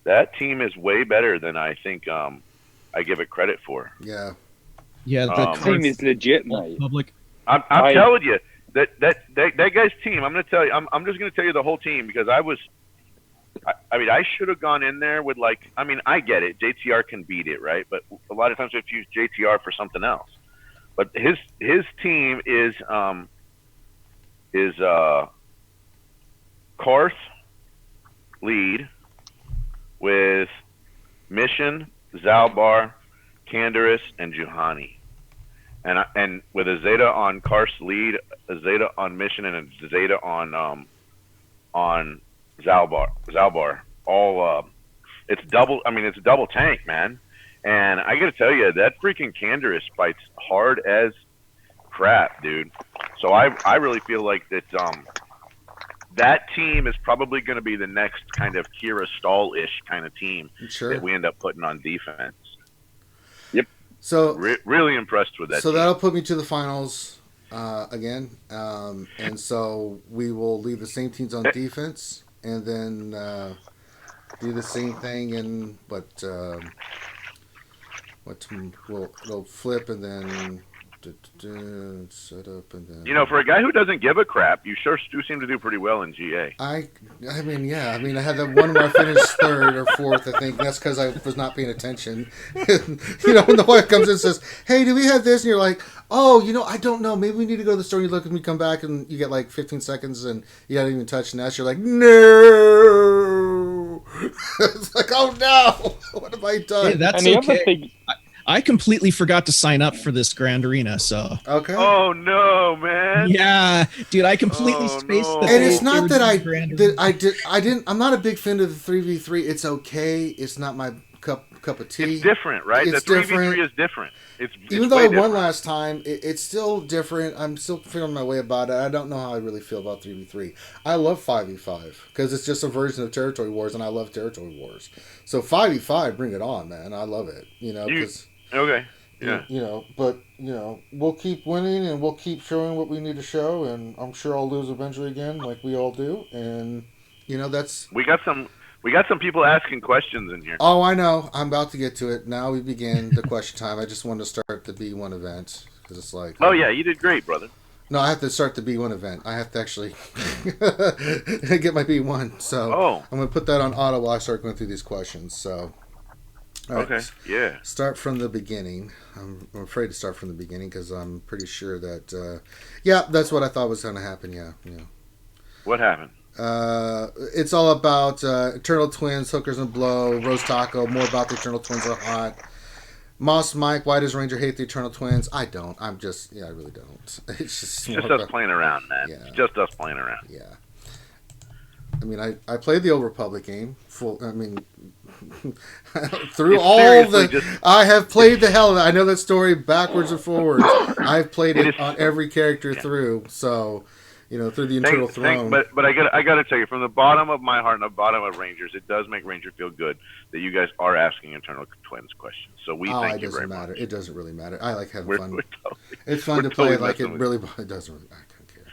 That team is way better than I think I give it credit for. Yeah. Yeah, the team is legit, mate. Public. I'm telling you that guy's team. I'm going to tell you. I'm just going to tell you the whole team because I should have gone in there with I get it. JTR can beat it, right? But a lot of times we have to use JTR for something else. But his team is Karth lead with Mission, Zalbar, Canderous, and Juhani. And with a Zeta on Karth's lead, a Zeta on Mission, and a Zeta on Zalbar. All it's double. I mean, it's a double tank, man. And I got to tell you, that freaking Canderous fights hard as crap, dude. So I really feel like that that team is probably going to be the next kind of Kira Stahl-ish kind of team that we end up putting on defense. Yep. So really impressed with that. So team. That'll put me to the finals again, and so we will leave the same teams on defense, and then do the same thing we'll flip and then set up and then. For a guy who doesn't give a crap, you sure do seem to do pretty well in GA. I had that one where I finished third or fourth. I think that's because I was not paying attention. When the wife comes in and says, "Hey, do we have this?" and you're like, "Oh, I don't know. Maybe we need to go to the store." And you look at me, come back, and you get like 15 seconds, and you haven't even touched Ness. You're like, "No!" It's like, "Oh no, what have I done?" Hey, that's okay. I completely forgot to sign up for this Grand Arena, so. Okay. Oh no, man. Yeah, dude, I completely spaced the. And it's not that I didn't. I'm not a big fan of the 3v3. It's okay. It's not my cup of tea. It's different, right? It's the 3v3 different. is different. Even though I won last time, it's still different. I'm still feeling my way about it. I don't know how I really feel about 3v3. I love 5v5 because it's just a version of Territory Wars, and I love Territory Wars. So 5v5, bring it on, man. I love it. Okay. Yeah. But we'll keep winning and we'll keep showing what we need to show, and I'm sure I'll lose eventually again, like we all do. And that's. We got some people asking questions in here. Oh, I know. I'm about to get to it. Now we begin the question time. I just wanted to start the B1 event because it's like. Oh yeah, you did great, brother. No, I have to start the B1 event. I have to actually get my B1. So I'm going to put that on auto while I start going through these questions. So. All right. Okay. Yeah. Start from the beginning. I'm afraid to start from the beginning because I'm pretty sure that. That's what I thought was going to happen. Yeah. What happened? It's all about Eternal Twins, Hookers and Blow, Roast Taco. More about the Eternal Twins are hot. Moss Mike, why does Ranger hate the Eternal Twins? I don't. I really don't. It's just us playing around, man. Yeah. It's just us playing around. Yeah. I mean, I played the Old Republic game. Through all I have played the hell. I know that story backwards and forwards. I've played it on every character through. So, through the Eternal Throne. But I got to tell you, from the bottom of my heart and the bottom of Rangers, it does make Ranger feel good that you guys are asking Eternal Twins questions. So we thank you very much. It doesn't really matter. I like having fun. It's fun to play. Like it really. It doesn't really. I don't care.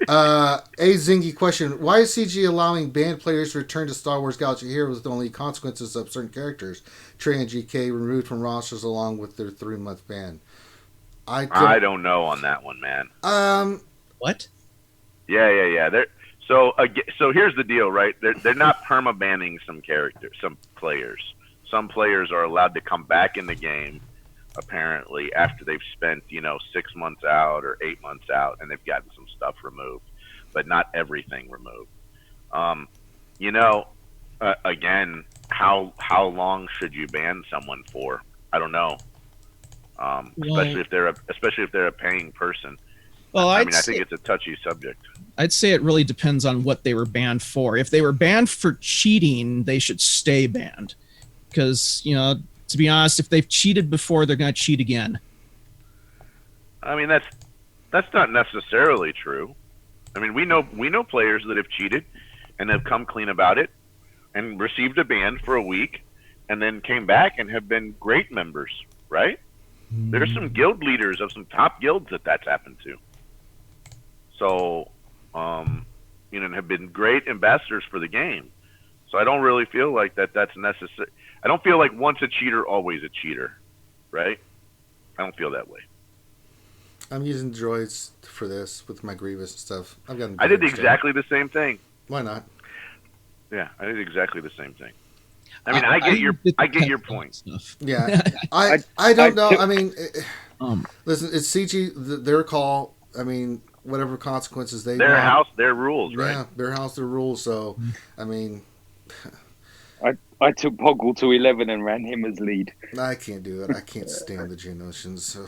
A Zingy question: why is CG allowing banned players to return to Star Wars Galaxy Heroes with only consequences of certain characters? Trey and GK removed from rosters along with their 3-month ban. I don't know on that one, man. What? Yeah. So here's the deal, right? They're not perma banning some characters, some players. Some players are allowed to come back in the game, apparently, after they've spent 6 months out or 8 months out, and they've gotten some stuff removed, but not everything removed. Again, how long should you ban someone for? I don't know. Especially if they're a paying person. Well, I think it's a touchy subject. I'd say it really depends on what they were banned for. If they were banned for cheating, they should stay banned. Because, to be honest, if they've cheated before, they're going to cheat again. I mean, that's not necessarily true. I mean, we know players that have cheated and have come clean about it and received a ban for a week and then came back and have been great members, right? There's some guild leaders of some top guilds that's happened to. So, and have been great ambassadors for the game. So I don't really feel like that's necessary. I don't feel like once a cheater, always a cheater, right? I don't feel that way. I'm using droids for this with my Grievous and stuff. I did exactly the same thing. Why not? Yeah, I did exactly the same thing. I mean, I get your point. Stuff. Yeah, I don't know. I mean, listen, it's CG, their call. I mean, whatever consequences they their house, their rules, right? Yeah, their house, their rules. So, I mean, I took Poggle to 11 and ran him as lead. I can't do it. I can't stand the Geonosians. So.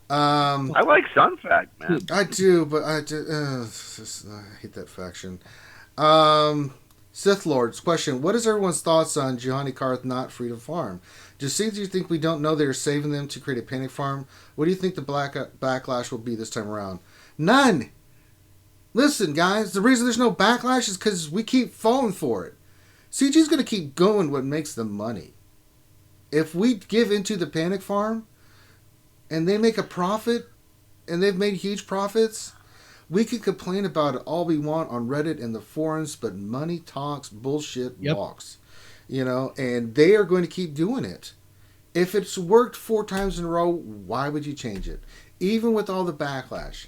I like Sunfact, man. I do, but I hate that faction. Sith Lords, question. What is everyone's thoughts on Juhani Karth not free to farm? Just seems you think we don't know they're saving them to create a panic farm. What do you think the backlash will be this time around? None! Listen, guys, the reason there's no backlash is because we keep falling for it. CG's going to keep going what makes them money. If we give into the panic farm, and they make a profit, and they've made huge profits, we can complain about it all we want on Reddit and the forums, but money talks, bullshit walks. And they are going to keep doing it. If it's worked 4 times in a row, why would you change it? Even with all the backlash.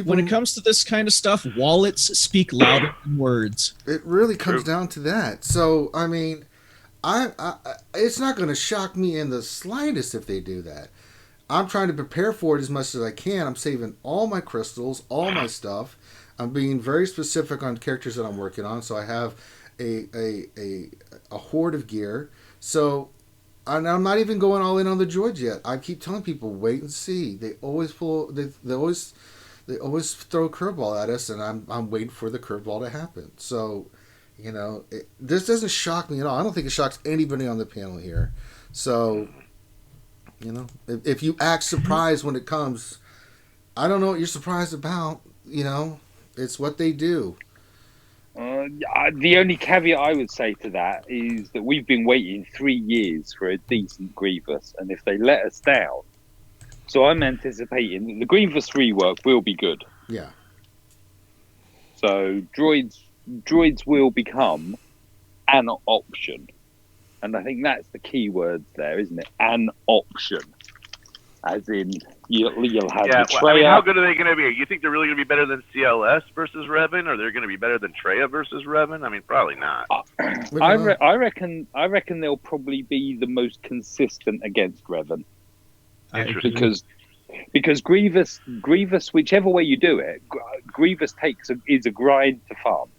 When it comes to this kind of stuff, wallets speak louder than words. It really comes down to that. So, I mean, it's not going to shock me in the slightest if they do that. I'm trying to prepare for it as much as I can. I'm saving all my crystals, all my stuff. I'm being very specific on characters that I'm working on. So I have a horde of gear. So I'm not even going all in on the droids yet. I keep telling people, wait and see. They always pull. They always throw a curveball at us, and I'm waiting for the curveball to happen. So, this doesn't shock me at all. I don't think it shocks anybody on the panel here. So. If you act surprised when it comes, I don't know what you're surprised about. It's what they do. The only caveat I would say to that is that we've been waiting 3 years for a decent Grievous, and if they let us down, so I'm anticipating that the Grievous rework will be good. Yeah. So droids will become an option. And I think that's the key word there, isn't it? An option. As in, you'll have Traya. I mean, how good are they going to be? You think they're really going to be better than CLS versus Revan? Or they're going to be better than Traya versus Revan? I mean, probably not. I reckon they'll probably be the most consistent against Revan. Because Grievous, whichever way you do it, Grievous is a grind to farm.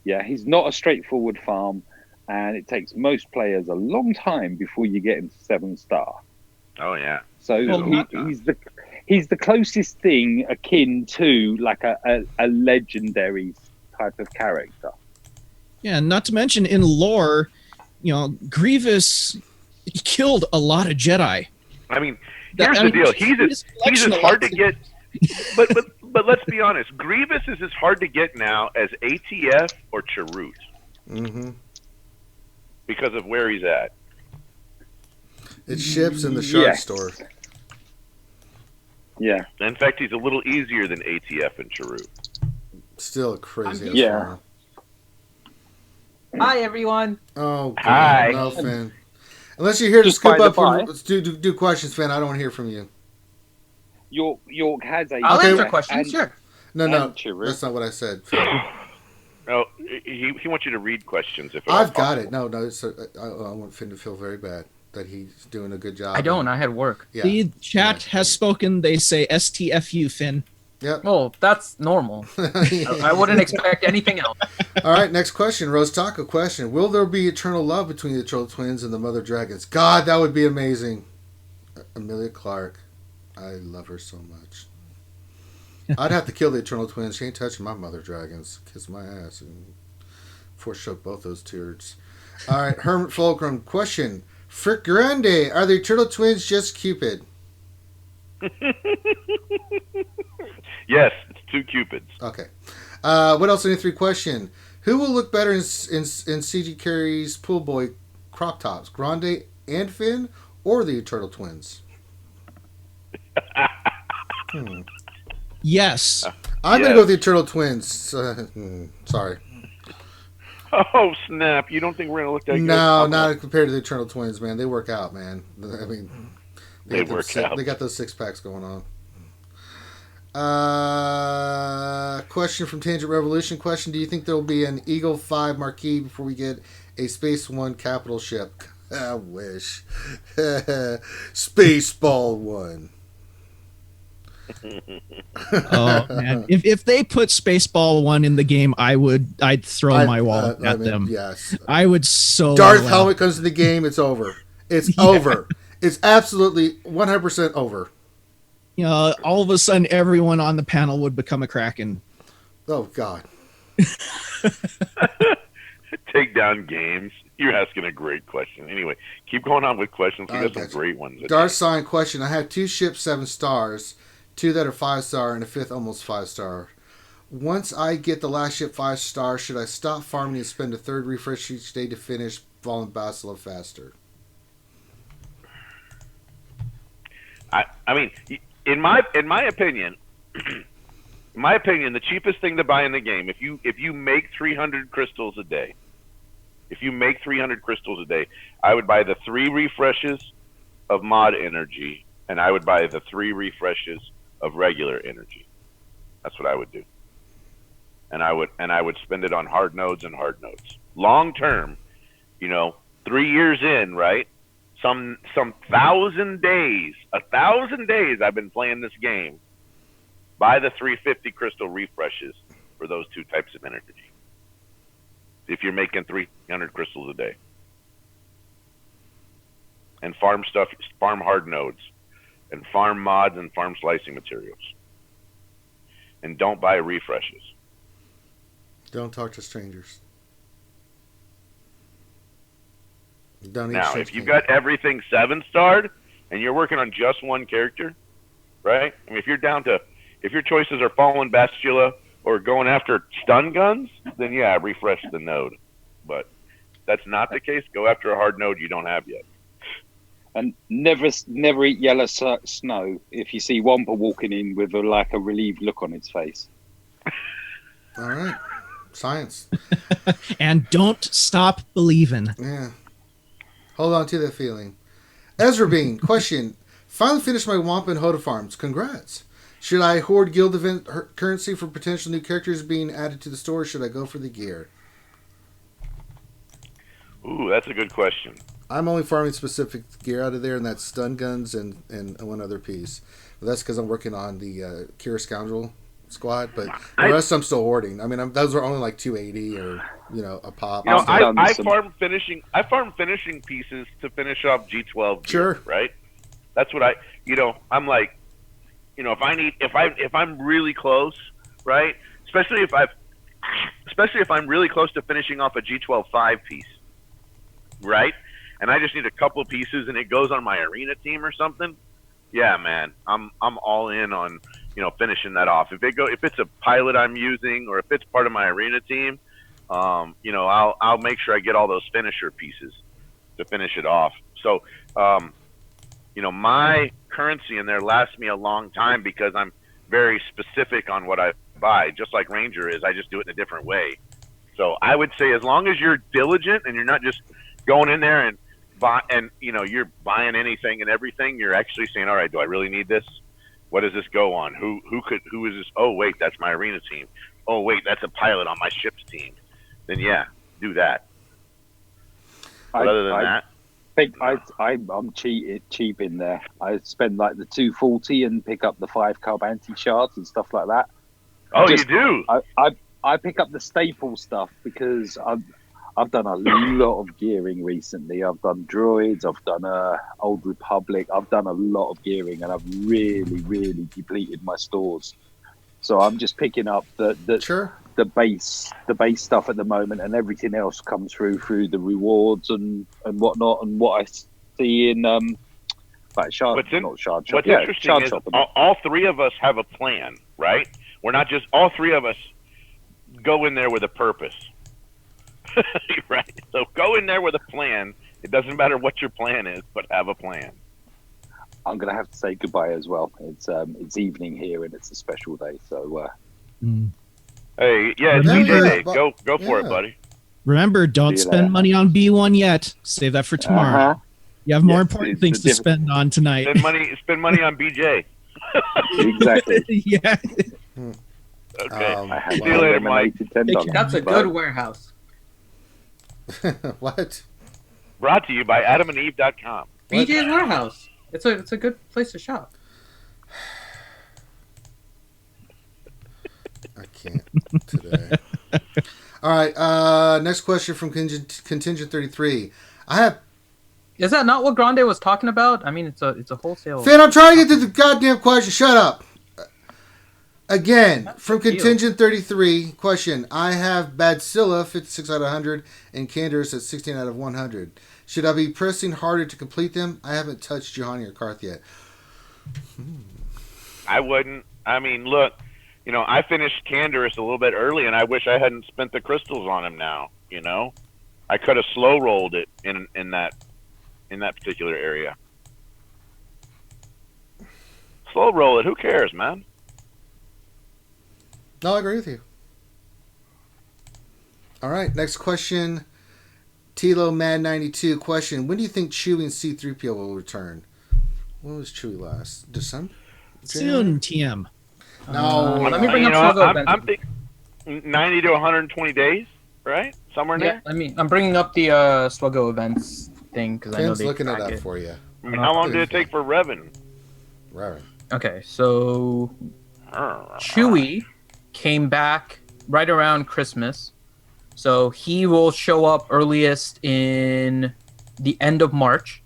Yeah, he's not a straightforward farm. And it takes most players a long time before you get into 7-star. Oh yeah. So he's the closest thing akin to like a legendary type of character. Yeah, not to mention in lore, Grievous killed a lot of Jedi. I mean, here's the deal. He's as hard to get. But let's be honest. Grievous is as hard to get now as ATF or Chirrut. Mm-hmm. Because of where he's at. It ships in the shard store. Yeah. In fact, he's a little easier than ATF and Chirrut. Still a crazy. Yeah. Hi, everyone. Oh, God. Hi. No, Finn. Unless you're here to scoop up and do questions, Finn, I don't want to hear from you. York has a... I'll answer questions, sure. No, that's not what I said. No, he wants you to read questions. I've got it. No, I want Finn to feel very bad that he's doing a good job. I don't. I had work. Yeah. The chat has spoken. They say STFU, Finn. Yep. Oh, that's normal. I wouldn't expect anything else. All right, next question. Rose Taco question. Will there be eternal love between the Troll Twins and the Mother Dragons? God, that would be amazing. Amelia Clark. I love her so much. I'd have to kill the Eternal Twins. She ain't touching my mother dragons. Kiss my ass and force-choke both those turds. All right, Hermit Fulcrum. Question. Frick Grande, are the Eternal Twins just Cupid? Yes, it's two Cupids. Okay. What else in the 3 question? Who will look better in CG Carey's Pool Boy crop tops? Grande and Finn or the Eternal Twins? Yes. I'm going to go with the Eternal Twins. Sorry. Oh, snap. You don't think we're going to look that good? No, not compared to the Eternal Twins, man. They work out, man. I mean, they work out. They got those 6-packs going on. Question from Tangent Revolution. Question, do you think there will be an Eagle 5 Marquee before we get a Space One capital ship? I wish. Spaceball 1. Oh man! If they put Spaceball 1 in the game, I'd throw my wallet at them. Yes, I would so. Darth Helmet comes to the game. It's over. It's over. It's absolutely 100% over. You know, all of a sudden, everyone on the panel would become a Kraken. Oh God! Take down games. You're asking a great question. Anyway, keep going on with questions. We got some great ones. Darth Sign question. I have 2 ships 7 stars. 2 that are 5-star, and a 5th almost 5-star. Once I get the last ship 5-star, should I stop farming and spend a 3rd refresh each day to finish Fallen Bastila faster? I mean, in my opinion, the cheapest thing to buy in the game, if you make 300 crystals a day, I would buy the 3 refreshes of mod energy, and I would buy the 3 refreshes of regular energy. That's what I would do. And I would spend it on hard nodes and hard nodes. Long term, 3 years in, right? Some 1,000 days I've been playing this game. Buy the 350 crystal refreshes for those 2 types of energy. If you're making 300 crystals a day. And farm hard nodes. And farm mods and farm slicing materials. And don't buy refreshes. Don't talk to strangers. Don't eat now, if you've got everything 7-starred and you're working on just one character, right? I mean, if your choices are Fallen Bastila or going after stun guns, then yeah, refresh the node. But that's not the case. Go after a hard node you don't have yet. And never eat yellow snow if you see Wampa walking in with a relieved look on its face. All right. Science. And don't stop believing. Yeah. Hold on to that feeling. Ezra Bean, question. Finally finished my Wampa and Hoda farms. Congrats. Should I hoard guild event currency for potential new characters being added to the store, or should I go for the gear? Ooh, that's a good question. I'm only farming specific gear out of there, and that's stun guns and one other piece. But that's because I'm working on the Kira Scoundrel squad. But the rest I'm still hoarding. I mean, those are only like 280 or a pop. I farm finishing pieces to finish off G12. Sure. Gear, right. That's what I'm like. If I'm really close, right? Especially if I'm really close to finishing off a G12 5 piece, right? And I just need a couple pieces, and it goes on my arena team or something. Yeah, man, I'm all in on finishing that off. If it's a pilot I'm using, or if it's part of my arena team, I'll make sure I get all those finisher pieces to finish it off. So, my currency in there lasts me a long time because I'm very specific on what I buy. Just like Ranger is, I just do it in a different way. So I would say as long as you're diligent and you're not just going in there and you're buying anything and everything, you're actually saying, all right, do I really need this? What does this go on? Who is this? Oh, wait, that's my arena team. Oh, wait, that's a pilot on my ship's team. Then yeah, do that. But other than that, I'm cheap in there. I spend like the 240 and pick up the 5 Carbanti shards and stuff like that. Oh, you do? I pick up the staple stuff because I've done a lot of gearing recently. I've done droids. I've done Old Republic. I've done a lot of gearing, and I've really depleted my stores. So I'm just picking up the base stuff at the moment, and everything else comes through the rewards and whatnot, and what I see in like shard. What's interesting is all three of us have a plan, right? We're not just all three of us go in there with a purpose. Right, so go in there with a plan. It doesn't matter what your plan is, but have a plan. I'm gonna have to say goodbye as well. It's evening here and it's a special day. So hey, yeah, it's BJ Day. Go for it, buddy. Remember, don't spend money on B1 yet. Save that for tomorrow. You have more important things to spend on tonight. Spend money on BJ. Exactly. Yeah. Okay. See you later, Mike. That's a good warehouse. What? Brought to you by AdamandEve.com. BJ's Warehouse. It's a good place to shop. I can't today. All right. Next question from Contingent 33. Is that not what Grande was talking about? I mean, it's a wholesale. Finn, I'm trying to get to the goddamn question. Shut up. Again, from Contingent 33, question. I have Badzilla, 56 out of 100, and Canderous at 16 out of 100. Should I be pressing harder to complete them? I haven't touched Juhani or Karth yet. I wouldn't. I mean, look, I finished Canderous a little bit early, and I wish I hadn't spent the crystals on him now, I could have slow-rolled it in that particular area. Slow roll it. Who cares, man? No, I agree with you. All right, next question. Tilo Mad 92 question. When do you think Chewie and C-3PO will return? When was Chewie last? December? Soon, TM. No. Let me bring up swgoh. I'm thinking 90 to 120 days, right? Somewhere in there? I'm bringing up the swgoh events thing because I know they're looking it up for you. I mean, how long did it take for Revan? Okay, so Chewie came back right around Christmas. So he will show up earliest in the end of March.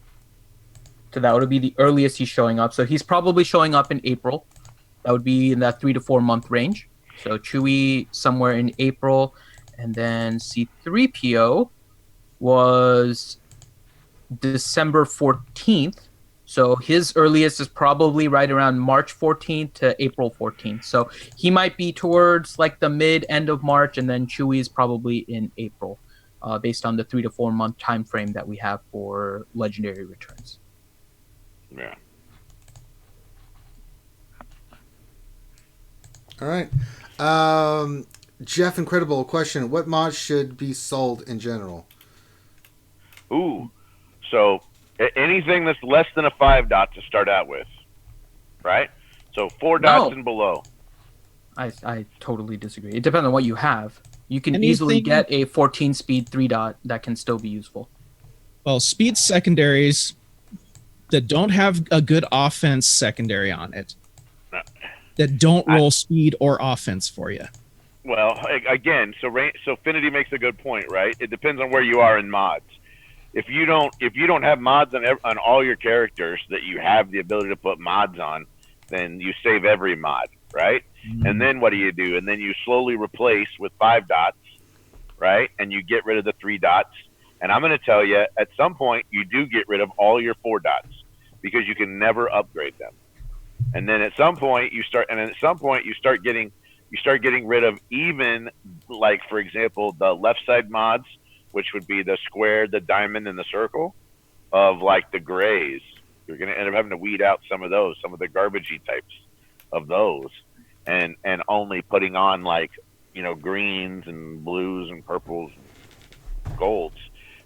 So that would be the earliest he's showing up. So he's probably showing up in April. That would be in that 3 to 4 month range. So Chewie somewhere in April. And then C-3PO was December 14th. So his earliest is probably right around March 14th to April 14th. So he might be towards like the end of March, and then Chewie is probably in April, based on the 3 to 4 month time frame that we have for legendary returns. Yeah. All right. Jeff Incredible question. What mods should be sold in general? Ooh. So anything that's less than a 5 dot to start out with, right? So 4 dots and below. I totally disagree. It depends on what you have. You can easily get a 14 speed 3 dot that can still be useful. Well, speed secondaries that don't have a good offense secondary on it, that don't roll speed or offense for you. Well, again, so Finity makes a good point, right? It depends on where you are in mods. If you don't have mods on all your characters that you have the ability to put mods on, then you save every mod, right? Mm-hmm. And then what do? And then you slowly replace with 5 dots, right? And you get rid of the 3 dots. And I'm going to tell you, at some point, you do get rid of all your 4 dots because you can never upgrade them. And then at some point you start getting rid of even, like, for example, the left side mods, which would be the square, the diamond, and the circle of like the grays. You're going to end up having to weed out some of the garbagey types of those, and only putting on like, greens and blues and purples and golds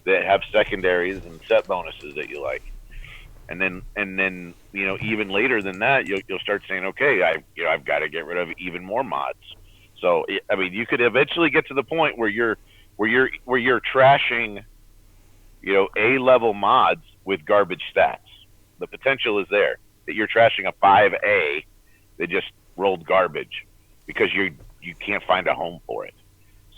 that have secondaries and set bonuses that you like. And then even later than that, you'll start saying, okay, I've got to get rid of even more mods. So I mean, you could eventually get to the point where you're trashing, A-level mods with garbage stats. The potential is there that you're trashing a 5A that just rolled garbage because you can't find a home for it.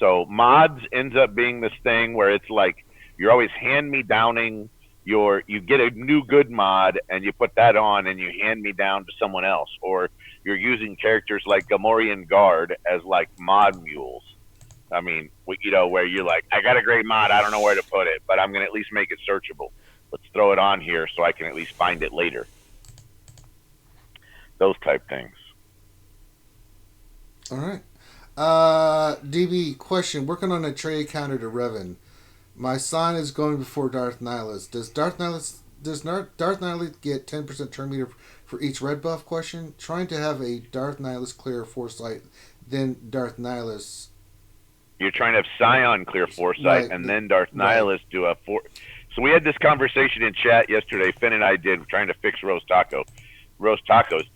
So mods ends up being this thing where it's like you're always hand-me-downing you get a new good mod and you put that on and you hand me down to someone else, or you're using characters like Gamorrean Guard as like mod mules. I mean, where you're like, I got a great mod, I don't know where to put it, but I'm going to at least make it searchable. Let's throw it on here so I can at least find it later. Those type things. All right. DB question: working on a trade counter to Revan. My sign is going before Darth Nihilus. Does Darth Nihilus get 10% turn meter for each red buff? Question. Trying to have a Darth Nihilus clear foresight, then Darth Nihilus. You're trying to have Scion clear foresight, and then Darth Nihilus do a four. So we had this conversation in chat yesterday. Finn and I did, trying to fix Rose Taco's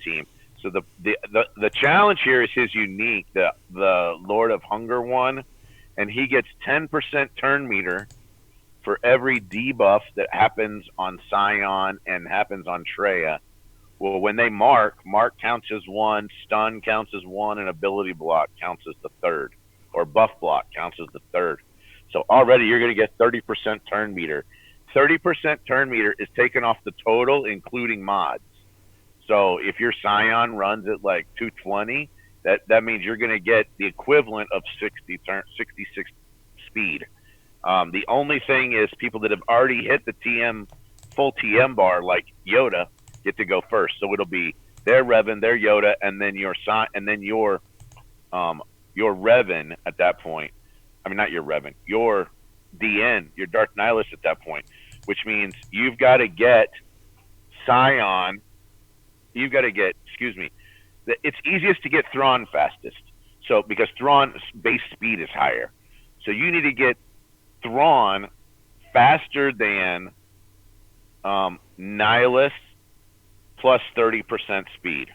team. So the challenge here is his unique, the Lord of Hunger one. And he gets 10% turn meter for every debuff that happens on Scion and happens on Traya. Well, when they mark counts as 1, stun counts as 1, and ability block counts as the 3rd, or buff block counts as the 3rd. So already you're going to get 30% turn meter. 30% turn meter is taken off the total, including mods. So if your Scion runs at like 220, that means you're going to get the equivalent of 66 speed. The only thing is people that have already hit the full TM bar, like Yoda, get to go first. So it'll be their Revan, their Yoda, and then your Revan at that point. I mean, not your Revan, your DN, your Darth Nihilus at that point, which means you've got to get Scion. It's easiest to get Thrawn fastest. So because Thrawn's base speed is higher. So you need to get Thrawn faster than Nihilus plus 30% speed.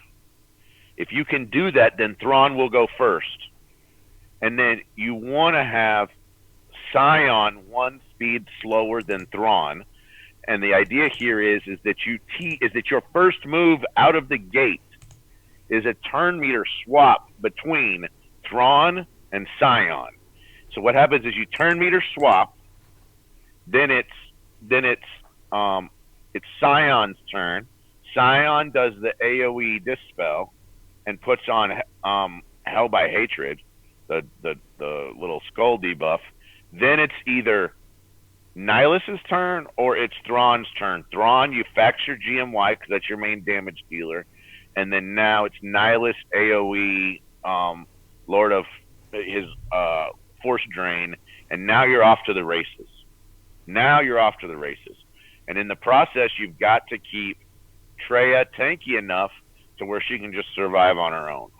If you can do that, then Thrawn will go first. And then you want to have Scion 1 speed slower than Thrawn. And the idea here is that your first move out of the gate is a turn meter swap between Thrawn and Scion. So what happens is you turn meter swap, then it's Scion's turn. Scion does the AoE dispel and puts on Hell by Hatred, the little skull debuff. Then it's either Nihilus's turn or it's Thrawn's turn. Thrawn, you fax your GMY because that's your main damage dealer. And then now it's Nihilus AoE, Lord of his Force Drain, and now you're off to the races. And in the process, you've got to keep Traya tanky enough to where she can just survive on her own.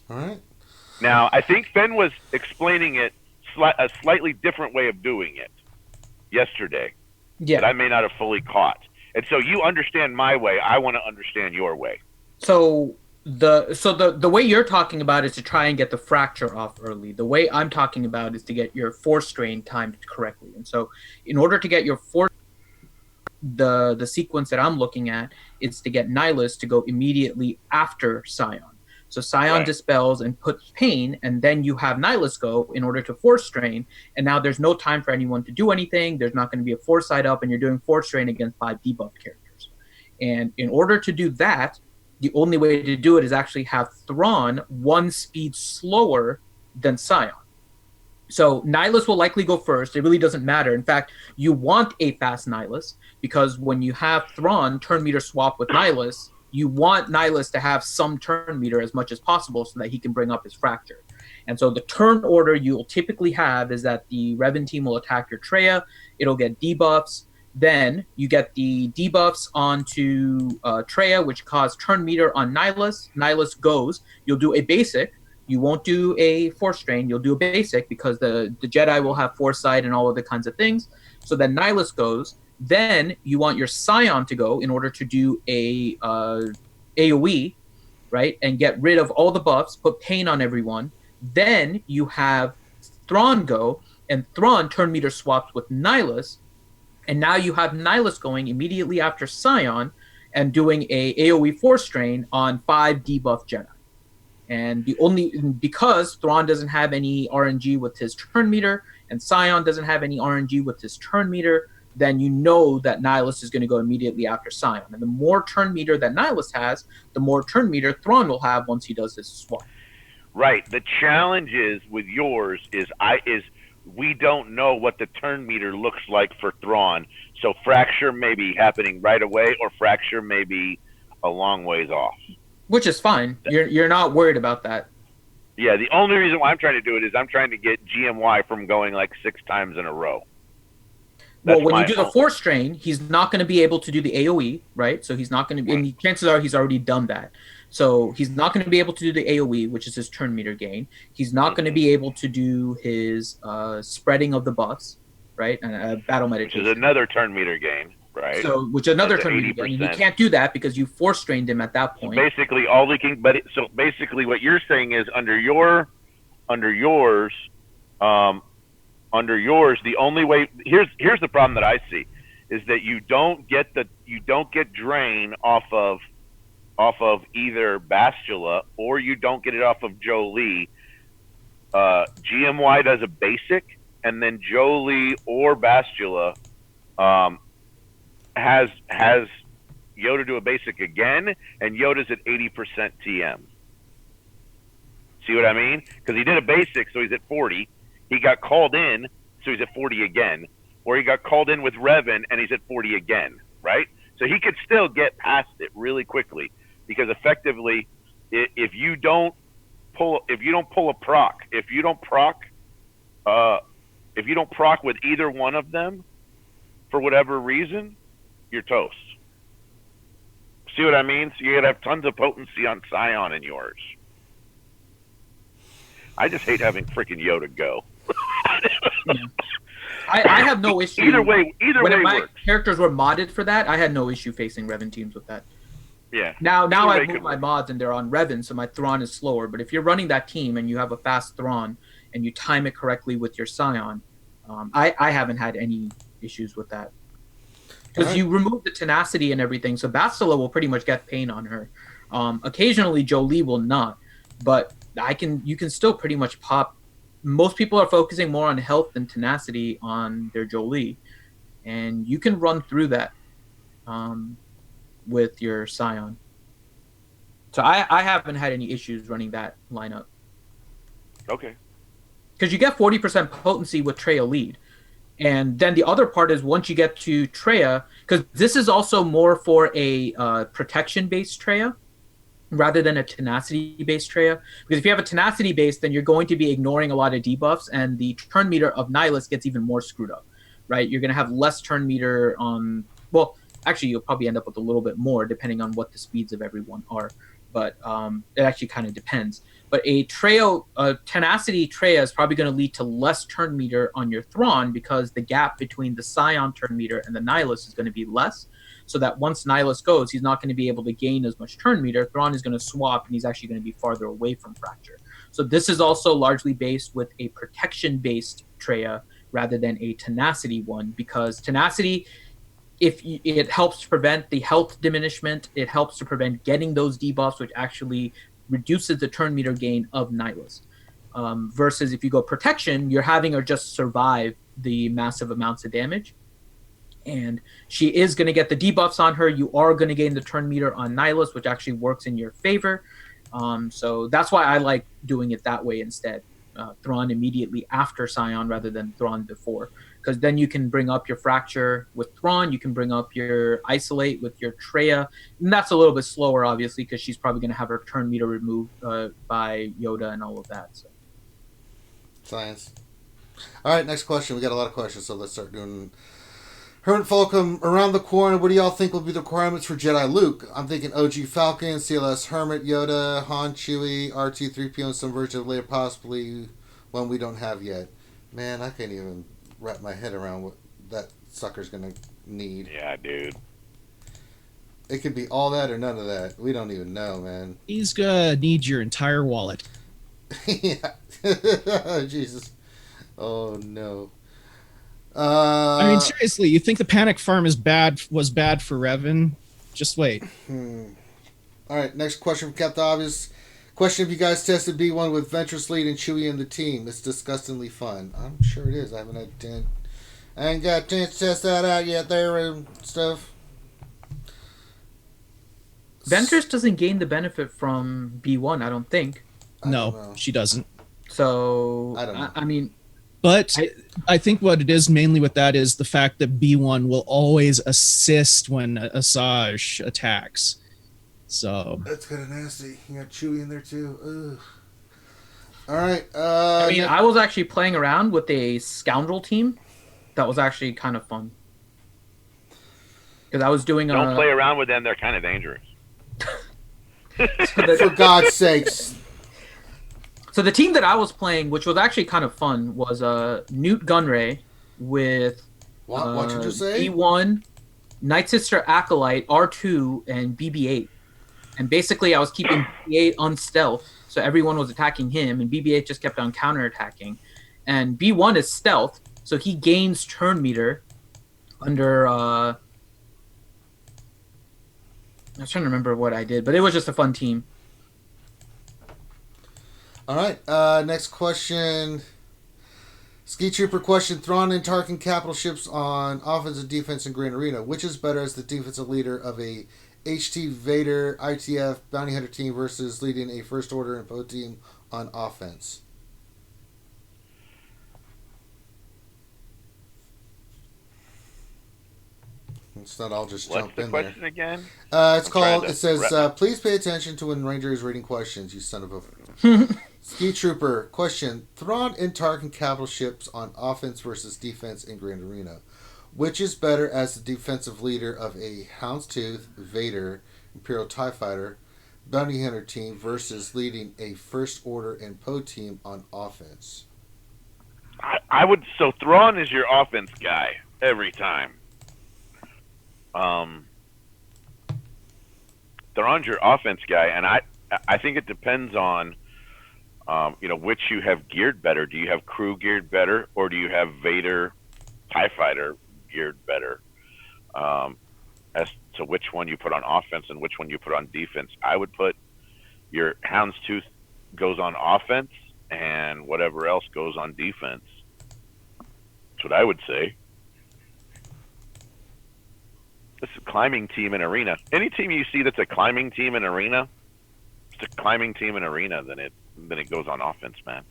All right. Now, I think Fenn was explaining it a slightly different way of doing it yesterday. Yeah. That I may not have fully caught. And so you understand my way. I want to understand your way. So the way you're talking about is to try and get the fracture off early. The way I'm talking about is to get your force drain timed correctly. And so in order to get your force, the sequence that I'm looking at is to get Nihilus to go immediately after Scion. So Scion dispels and puts pain, and then you have Nihilus go in order to force drain, and now there's no time for anyone to do anything. There's not going to be a foresight up, and you're doing force drain against 5 debuffed characters. And in order to do that, the only way to do it is actually have Thrawn 1 speed slower than Scion. So Nihilus will likely go first. It really doesn't matter. In fact, you want a fast Nihilus, because when you have Thrawn turn meter swap with Nihilus, you want Nihilus to have some turn meter as much as possible so that he can bring up his fracture. And so the turn order you'll typically have is that the Revan team will attack your Traya. It'll get debuffs. Then you get the debuffs onto Traya, which cause turn meter on Nihilus. Nihilus goes. You'll do a basic. You won't do a force drain. You'll do a basic because the Jedi will have foresight and all of the kinds of things. So then Nihilus goes. Then you want your Scion to go in order to do a AoE, right, and get rid of all the buffs, put pain on everyone. Then you have Thrawn go, and Thrawn turn meter swaps with Nihilus, and now you have Nihilus going immediately after Scion and doing a AoE force drain on 5 debuff Jedi. And because Thrawn doesn't have any RNG with his turn meter, and Scion doesn't have any RNG with his turn meter, then you know that Nihilus is going to go immediately after Scion. And the more turn meter that Nihilus has, the more turn meter Thrawn will have once he does his swap. Right. The challenge is with yours is we don't know what the turn meter looks like for Thrawn. So fracture may be happening right away, or fracture may be a long ways off. Which is fine. You're not worried about that. Yeah, the only reason why I'm trying to do it is I'm trying to get GMY from going like 6 times in a row. Well, when you do the Force Strain, he's not going to be able to do the AoE, right? So he's not going to be, and chances are he's already done that. So he's not going to be able to do the AoE, which is his turn meter gain. He's not going to be able to do his spreading of the buffs, right? And battle meditation. Which is another turn meter gain, right? So, which is another turn meter gain. And you can't do that because you Force Strained him at that point. So basically, all we can, so basically what you're saying is under yours, the only way, here's the problem that I see, is that you don't get drain off of either Bastila, or you don't get it off of Jolie. GMY does a basic, and then Jolie or Bastila has Yoda do a basic again, and Yoda's at 80% TM. See what I mean? Because he did a basic, so he's at 40. He got called in, so he's at 40 again. Or he got called in with Revan, and he's at 40 again, right? So he could still get past it really quickly, because effectively, if you don't pull a proc, if you don't proc with either one of them, for whatever reason, you're toast. See what I mean? So you're gonna have tons of potency on Scion in yours. I just hate having freaking Yoda go. I have no issue. Either way when my works. Characters were modded for that, I had no issue facing Revan teams with that. Yeah. Now I've moved my mods and they're on Revan, so my Thrawn is slower. But if you're running that team and you have a fast Thrawn and you time it correctly with your Scion, I haven't had any issues with that. Because you remove the tenacity and everything, so Bastila will pretty much get pain on her. Occasionally Jolie will not, but you can still pretty much pop. Most people are focusing more on health than tenacity on their Jolie, and you can run through that with your Scion. So I haven't had any issues running that lineup. Okay. Because you get 40% potency with Traya lead. And then the other part is once you get to Traya, because this is also more for a protection-based Traya rather than a tenacity-based Traya. Because if you have a tenacity-based, then you're going to be ignoring a lot of debuffs, and the turn meter of Nihilus gets even more screwed up, right? You're going to have less turn meter on... Well, actually, you'll probably end up with a little bit more, depending on what the speeds of everyone are. But it actually kind of depends. But a tenacity Traya is probably going to lead to less turn meter on your Thrawn, because the gap between the Scion turn meter and the Nihilus is going to be less. So that once Nihilus goes, he's not going to be able to gain as much turn meter. Thrawn is going to swap, and he's actually going to be farther away from Fracture. So this is also largely based with a protection-based Traya rather than a tenacity one, because tenacity, it helps to prevent the health diminishment, it helps to prevent getting those debuffs, which actually reduces the turn meter gain of Nihilus. Versus if you go protection, you're having her just survive the massive amounts of damage. And she is going to get the debuffs on her. You are going to gain the turn meter on Nihilus, which actually works in your favor. So that's why I like doing it that way instead. Thrawn immediately after Scion rather than Thrawn before. Because then you can bring up your Fracture with Thrawn, you can bring up your Isolate with your Traya, and that's a little bit slower, obviously, because she's probably going to have her turn meter removed by Yoda and all of that. So. Science. All right, next question. We got a lot of questions, so let's start doing... Hermit Fulcrum, around the corner, what do y'all think will be the requirements for Jedi Luke? I'm thinking OG Falcon, CLS Hermit, Yoda, Han, Chewie, R2, 3PO, and some version of later, possibly one we don't have yet. Man, I can't even wrap my head around what that sucker's gonna need. Yeah, dude. It could be all that or none of that. We don't even know, man. He's gonna need your entire wallet. Yeah. Jesus. Oh no. I mean, seriously, you think the Panic Farm was bad for Revan? Just wait. All right, next question from Captain Obvious. Question: if you guys tested B1 with Ventress lead and Chewie in the team, it's disgustingly fun. I'm sure it is. I ain't got a chance to test that out yet there and stuff. Ventress doesn't gain the benefit from B1, I don't think. No, she doesn't. So, I don't know. I mean... But I think what it is mainly with that is the fact that B1 will always assist when Asajj attacks. So that's kind of nasty. You got Chewie in there too. Ugh. All right. I was actually playing around with a scoundrel team. That was actually kind of fun. Because I was doing Don't play around with them. They're kind of dangerous. For God's sakes. So the team that I was playing, which was actually kind of fun, was Newt Gunray with what did you say? B1, Night Sister Acolyte, R2, and BB-8. And basically, I was keeping BB-8 on stealth, so everyone was attacking him, and BB-8 just kept on counterattacking. And B1 is stealth, so he gains turn meter under... I was trying to remember what I did, but it was just a fun team. All right. Next question. Ski Trooper question. Thrawn and Tarkin capital ships on offense and defense in Grand Arena. Which is better as the defensive leader of a HT Vader ITF Bounty Hunter team versus leading a First Order and Poe team on offense? It's not all just jump in there. What's the question again? It says, please pay attention to when Ranger is reading questions, you son of a... Ski Trooper, question. Thrawn and Tarkin capital ships on offense versus defense in Grand Arena. Which is better as the defensive leader of a Houndstooth, Vader, Imperial TIE Fighter, Bounty Hunter team versus leading a First Order and Poe team on offense? I would... So Thrawn is your offense guy every time. Thrawn's your offense guy, and I think it depends on which you have geared better. Do you have crew geared better, or do you have Vader TIE Fighter geared better? As to which one you put on offense and which one you put on defense, I would put your Houndstooth goes on offense and whatever else goes on defense. That's what I would say. This is a climbing team in arena. Any team you see that's a climbing team in arena, it's a climbing team in arena, then it goes on offense, man.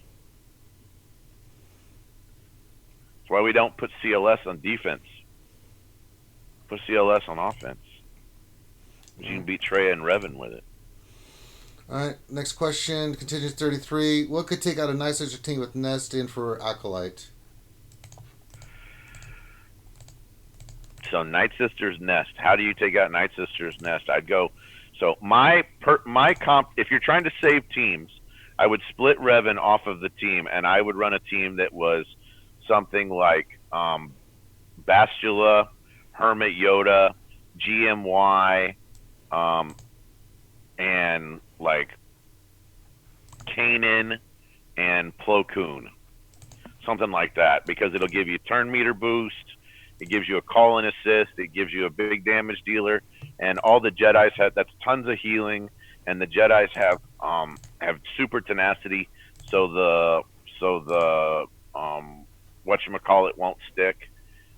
That's why we don't put CLS on defense. Put CLS on offense. You can beat Trey and Revan with it. All right, next question. Contingent 33. What could take out a Night Sister team with Nest in for Acolyte? So Night Sister's Nest. How do you take out Night Sister's Nest? I'd go. So my comp. If you're trying to save teams, I would split Revan off of the team, and I would run a team that was something like Bastila, Hermit Yoda, GMY, and like Kanan and Plo Koon, something like that, because it'll give you turn meter boost. It gives you a call and assist. It gives you a big damage dealer, and all the Jedi's have that's tons of healing, and the Jedi's have super tenacity. So the whatchamacallit won't stick,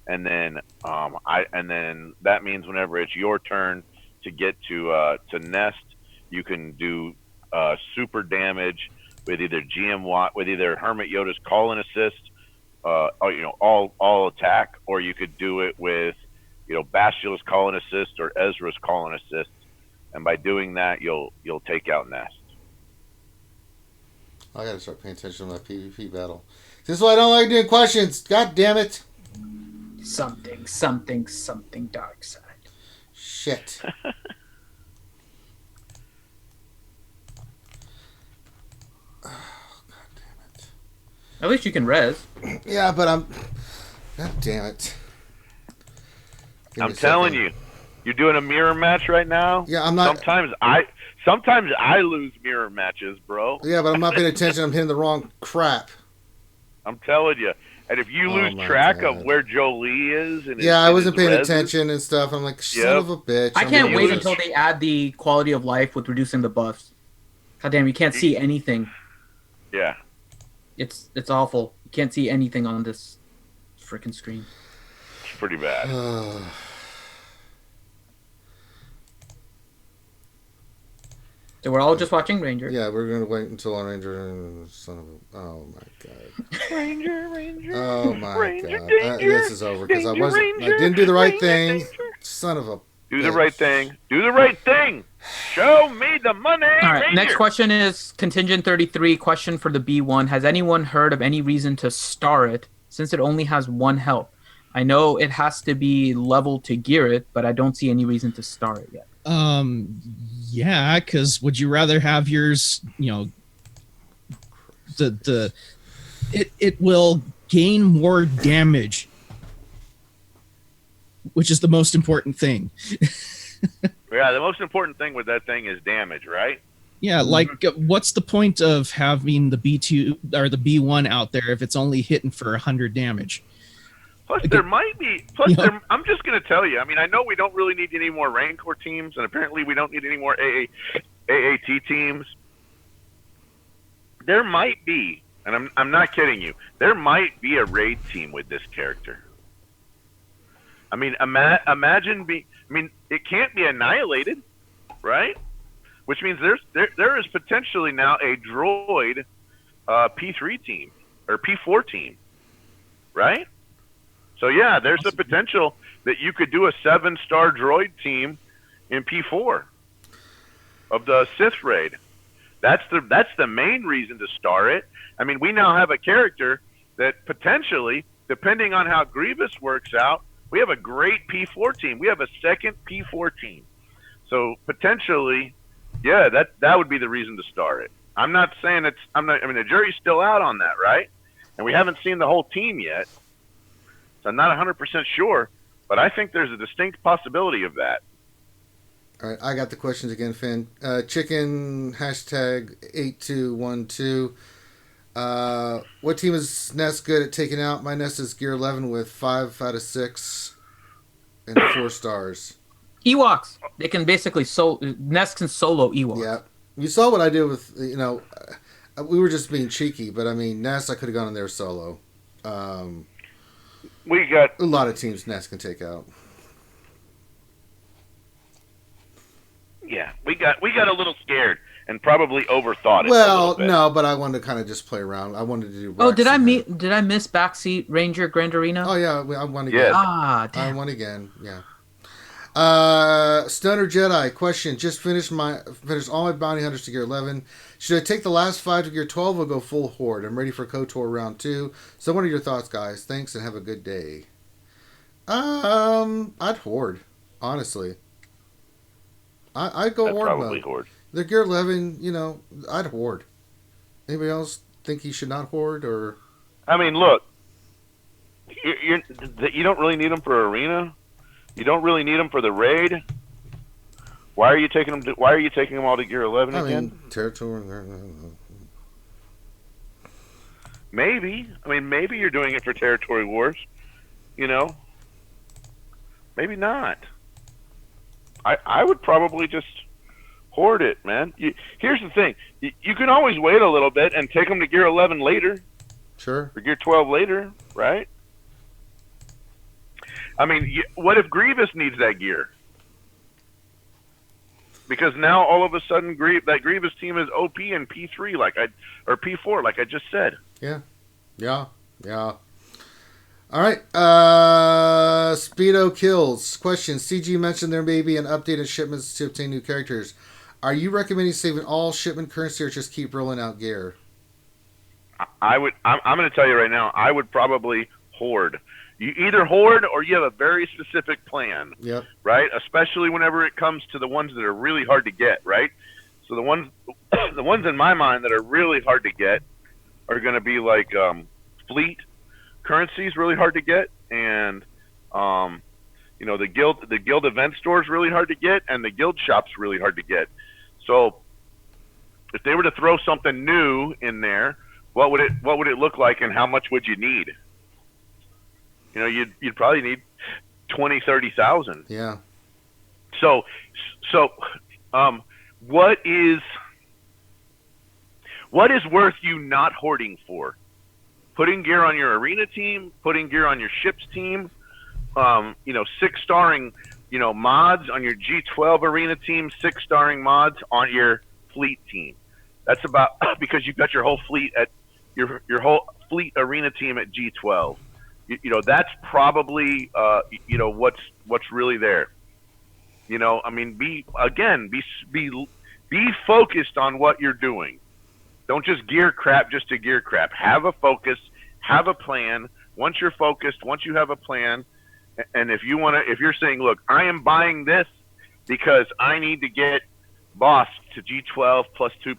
and then that means whenever it's your turn to get to Nest, you can do super damage with either with either Hermit Yoda's call and assist. All attack, or you could do it with, Bastila's call and assist or Ezra's call and assist, and by doing that, you'll take out Nest. I gotta start paying attention to my PvP battle. This is why I don't like doing questions. God damn it! Something dark side. Shit. At least you can res. Yeah, but I'm... God damn it. I'm telling you. You're doing a mirror match right now? Yeah, I'm not... Sometimes I lose mirror matches, bro. Yeah, but I'm not paying attention. I'm hitting the wrong crap. I'm telling you. And if you lose track of where Jolie is... I wasn't paying attention and stuff. I'm like, son of a bitch. I can't wait until they add the quality of life with reducing the buffs. God damn, you can't see anything. Yeah. It's awful. You can't see anything on this freaking screen. It's pretty bad. So we're all just watching Ranger. Yeah, we're gonna wait until on Ranger. Son of a! Oh my god. Ranger. Oh my Ranger, god. danger, this is over because I Ranger, didn't do the right Ranger, thing. danger. Son of a. Do the right thing. Do the right thing. Show me the money. All right. Ranger. Next question is contingent 33. Question for the B1. Has anyone heard of any reason to star it since it only has one health? I know it has to be level to gear it, but I don't see any reason to star it yet. Yeah, because would you rather have yours, it will gain more damage, which is the most important thing. Yeah, the most important thing with that thing is damage, right? Yeah, what's the point of having the B2 or the B1 out there if it's only hitting for 100 damage? Plus, there might be. I'm just going to tell you. I mean, I know we don't really need any more Rancor teams, and apparently we don't need any more AAT teams. There might be, and I'm not kidding you. There might be a raid team with this character. I mean, imagine it can't be annihilated, right? Which means there is potentially now a droid P3 team or P4 team, right? So yeah, there's a potential that you could do a 7-star droid team in P4 of the Sith raid. That's the main reason to star it. I mean, we now have a character that potentially, depending on how Grievous works out, we have a great P4 team. We have a second P4 team. So potentially, yeah, that would be the reason to star it. I'm not saying the jury's still out on that, right? And we haven't seen the whole team yet. So I'm not 100% sure, but I think there's a distinct possibility of that. All right, I got the questions again, Finn. Chicken, #8212. What team is Ness good at taking out? My Ness is Gear 11 with 5 out of 6 and 4 stars. Ewoks. They can basically Ness can solo Ewoks. Yeah. You saw what I did with, we were just being cheeky, but I mean, Ness, I could have gone in there solo. We got a lot of teams Ness can take out. Yeah, we got a little scared and probably overthought it. Well, no, but I wanted to kind of just play around. I wanted to do. Oh, did I miss Backseat Ranger Grand Arena? Oh yeah, I won again. Ah, damn. I won again. Yeah. Stunner Jedi question. Just finished all my bounty hunters to Gear 11. Should I take the last 5 to Gear 12 or go full Horde? I'm ready for KOTOR round 2. So what are your thoughts, guys? Thanks and have a good day. I'd Horde, honestly. I'd go Horde probably mode. Horde. The Gear 11, I'd Horde. Anybody else think he should not Horde or? I mean, look, you don't really need them for arena. You don't really need them for the raid. Why are you taking them? Why are you taking them all to Gear 11 again? I mean, territory. Maybe. I mean, maybe you're doing it for territory wars. Maybe not. I would probably just Horde it, man. Here's the thing: you can always wait a little bit and take them to Gear 11 later. Sure. Or Gear 12 later, right? I mean, what if Grievous needs that gear? Because now all of a sudden that Grievous team is OP in P3 or P4 like I just said. Yeah. All right. Speedo Kills. Question. CG mentioned there may be an updated shipments to obtain new characters. Are you recommending saving all shipment currency or just keep rolling out gear? I'm going to tell you right now, I would probably Horde. You either Horde or you have a very specific plan. Yep. Right? Especially whenever it comes to the ones that are really hard to get, right? So the ones in my mind that are really hard to get are going to be like fleet currency is really hard to get, and the guild event store is really hard to get, and the guild shop's really hard to get. So if they were to throw something new in there, what would it look like, and how much would you need? You'd probably need 20,000-30,000. Yeah. So what is What is worth you not hoarding for? Putting gear on your arena team, putting gear on your ship's team, 6-starring, mods on your G12 arena team, 6-starring mods on your fleet team. That's about because you've got your whole fleet at your whole fleet arena team at G12. That's probably what's really there. Be focused on what you're doing. Don't just gear crap just to gear crap. Have a focus, have a plan. Once you're focused, once you have a plan, and if you're saying, look, I am buying this because I need to get boss to G12 plus 2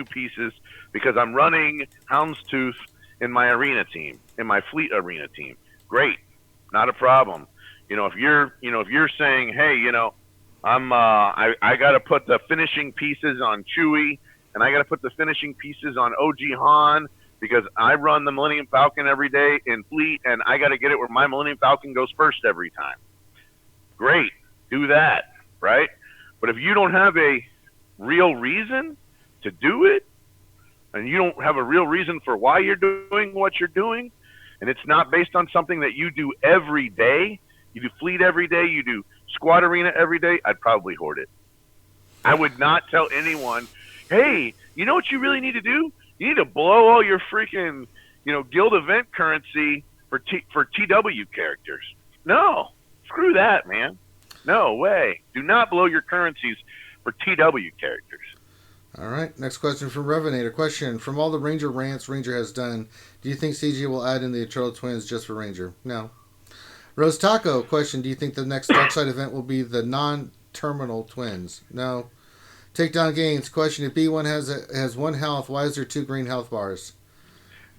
pieces because I'm running Houndstooth in my arena team, in my fleet arena team. Great, not a problem. If you're saying, hey, I got to put the finishing pieces on Chewie, and I got to put the finishing pieces on OG Han because I run the Millennium Falcon every day in fleet, and I got to get it where my Millennium Falcon goes first every time. Great, do that, right? But if you don't have a real reason to do it, and you don't have a real reason for why you're doing what you're doing, and it's not based on something that you do every day, you do fleet every day, you do squad arena every day, I'd probably hoard it. I would not tell anyone, hey, you know what you really need to do? You need to blow all your freaking, guild event currency for TW characters. No, screw that, man. No way. Do not blow your currencies for TW characters. All right. Next question from Revenator. Question: from all the Ranger rants Ranger has done, do you think CG will add in the Eternal Twins just for Ranger? No. Rose Taco. Question: do you think the next Darkside event will be the non-terminal twins? No. Takedown Gains. Question: if B1 has 1 health, why is there 2 green health bars?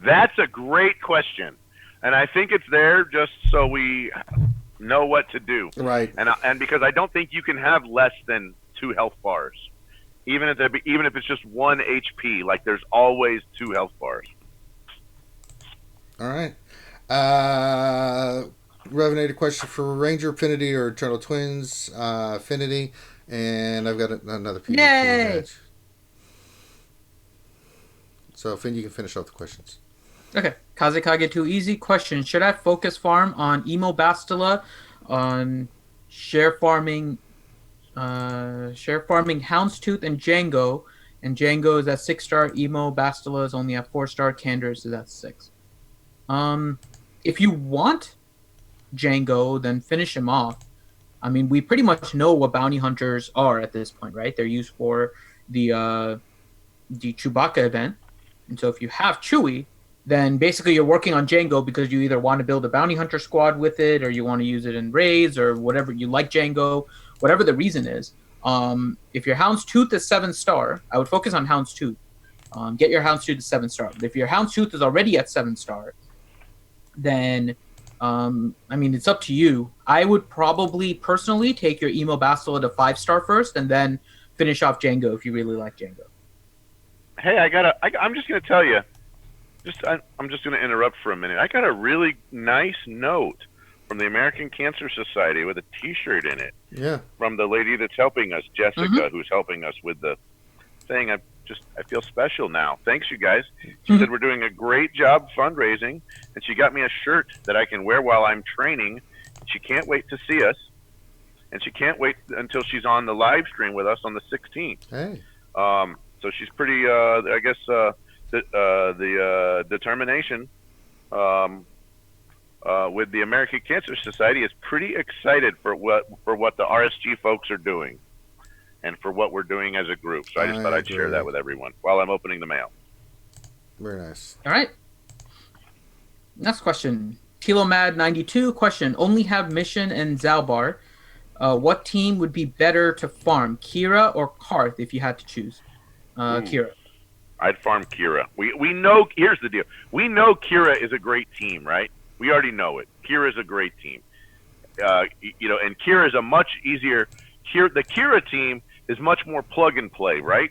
That's a great question, and I think it's there just so we know what to do. Right. And because I don't think you can have less than 2 health bars, even if it's just 1 HP. Like there's always 2 health bars. All right. Revenator question for Ranger Affinity or Eternal Twins Affinity. And I've got another PvP match. So, Finn, you can finish off the questions. Okay. Kazekage Too Easy question: should I focus farm on Emo Bastila, on share farming Houndstooth and Django? And Django is at 6-star. Emo Bastila is only at 4-star. Candors is at 6. If you want Django, then finish him off. I mean, we pretty much know what bounty hunters are at this point, right? They're used for the Chewbacca event. And so if you have Chewie, then basically you're working on Django because you either want to build a bounty hunter squad with it, or you want to use it in raids, or whatever. You like Django, whatever the reason is. If your Houndstooth is 7-star, I would focus on Houndstooth. Get your Houndstooth to 7-star. But if your Houndstooth is already at 7-star, then it's up to you. I would probably personally take your Emo Bastila to 5-star first, and then finish off Django if you really like Django. Hey, I'm just gonna tell you. I'm just gonna interrupt for a minute. I got a really nice note from the American Cancer Society with a T-shirt in it. Yeah. From the lady that's helping us, Jessica, who's helping us with the thing. I feel special now. Thanks, you guys. She said we're doing a great job fundraising, and she got me a shirt that I can wear while I'm training. She can't wait to see us, and she can't wait until she's on the live stream with us on the 16th. Hey. So she's pretty, I guess, the determination with the American Cancer Society is pretty excited for what the RSG folks are doing, and for what we're doing as a group. So I just thought I'd share that with everyone while I'm opening the mail. Very nice. All right. Next question. Kilomad92 question: only have Mission and Zalbar. What team would be better to farm, Kira or Karth, if you had to choose? Kira. I'd farm Kira. We know. Here's the deal. We know Kira is a great team, right? We already know it. Kira is a great team. And Kira is a much easier. The Kira team is much more plug and play, right?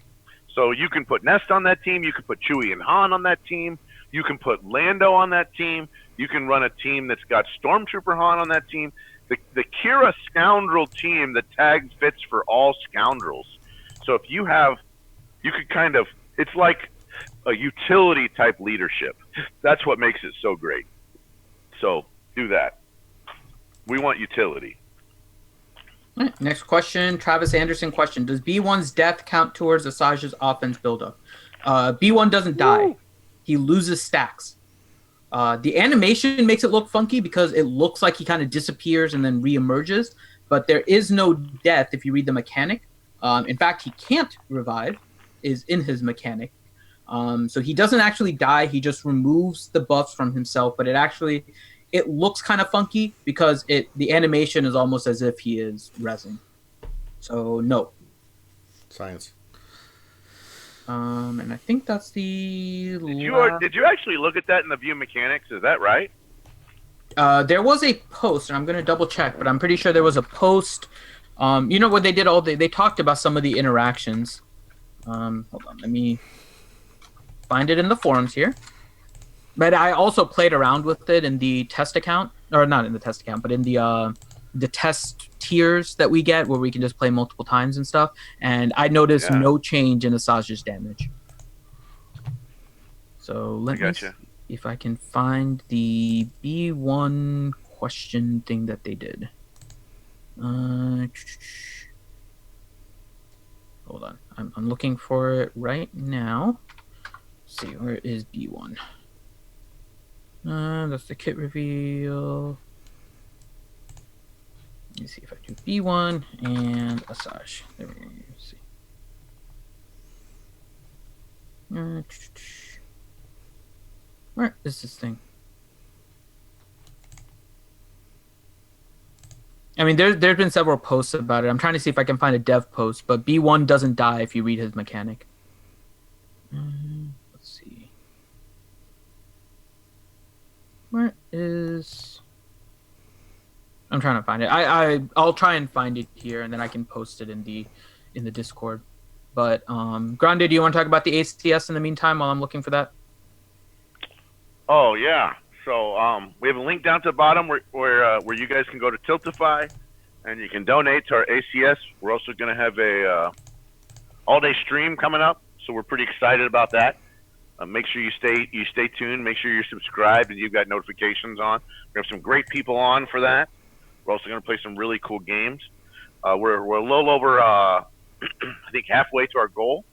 So you can put Nest on that team. You can put Chewie and Han on that team. You can put Lando on that team. You can run a team that's got Stormtrooper Han on that team. The Kira Scoundrel team, the tag fits for all scoundrels. So if you could kind of It's like a utility type leadership. That's what makes it so great. So do that. We want utility. All right, next question, Travis Anderson question. Does B1's death count towards Asajj's offense buildup? B1 doesn't die. He loses stacks. The animation makes it look funky because it looks like he kind of disappears and then reemerges, but there is no death if you read the mechanic. In fact, he can't revive, is in his mechanic. So he doesn't actually die. He just removes the buffs from himself, but it looks kind of funky because the animation is almost as if he is rezzing. So no. Science. And I think that's the. Did you actually look at that in the view mechanics? Is that right? There was a post, and I'm going to double check, but I'm pretty sure there was a post. You know what they did they talked about some of the interactions. Hold on, let me find it in the forums here. But I also played around with it in the test account, or not in the test account, but in the test tiers that we get where we can just play multiple times and stuff. And I noticed no change in Asajj's damage. So let me see if I can find the B1 question thing that they did. Hold on. I'm looking for it right now. Let's see, where is B1? That's the kit reveal. Let me see if I do B1 and Asajj. There we go. Let's see. Where is this thing? I mean, there's been several posts about it. I'm trying to see if I can find a dev post, but B1 doesn't die if you read his mechanic. Let's see. Where is... I'm trying to find it. I'll try and find it here, and then I can post it in the Discord. But Grande, do you want to talk about the ACS in the meantime while I'm looking for that? Oh yeah. So we have a link down to the bottom where you guys can go to Tiltify, and you can donate to our ACS. We're also going to have a all-day stream coming up, so we're pretty excited about that. Make sure you stay tuned. Make sure you're subscribed and you've got notifications on. We have some great people on for that. We're also going to play some really cool games. We're a little over, I think, halfway to our goal,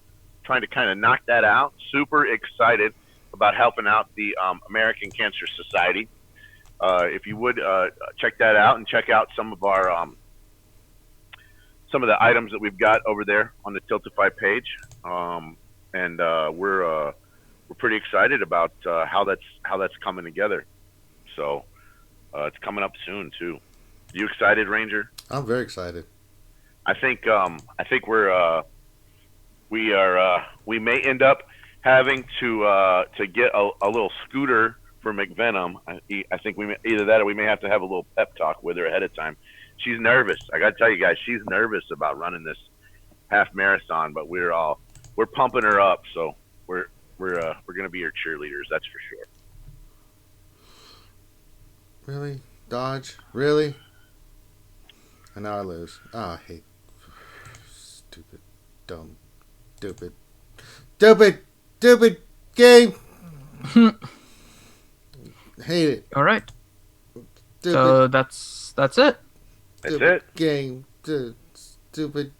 trying to kind of knock that out. Super excited about helping out the American Cancer Society. If you would check that out and check out some of the items that we've got over there on the Tiltify page, and we're pretty excited about how that's coming together. So it's coming up soon too. You excited, Ranger? I'm very excited. I think we may end up having to get a little scooter for McVenom. I think either that or we may have to have a little pep talk with her ahead of time. She's nervous. I got to tell you guys, she's nervous about running this half marathon, but we're pumping her up. So we're going to be her cheerleaders. That's for sure. Really? Dodge? Really? And now I lose. Oh, I hate stupid, dumb, stupid game. Hate it. All right. Stupid, so that's it. That's it. Game. Stupid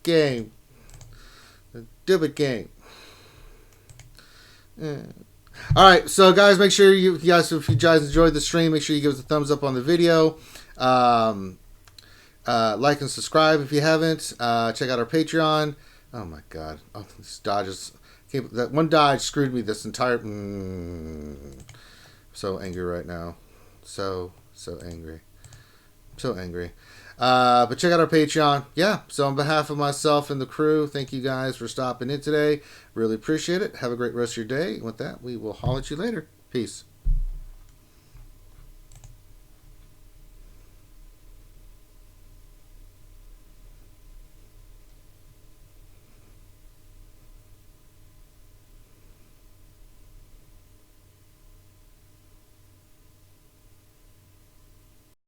game. Stupid game. All right, so guys, make sure if you guys enjoyed the stream, make sure you give us a thumbs up on the video. Like and subscribe if you haven't. Check out our Patreon. Oh my God! Oh, these dodges. That one dodge screwed me this entire. So angry right now. So angry. So angry. But check out our Patreon. Yeah. So on behalf of myself and the crew, thank you guys for stopping in today. Really appreciate it. Have a great rest of your day. And with that, we will holler at you later. Peace.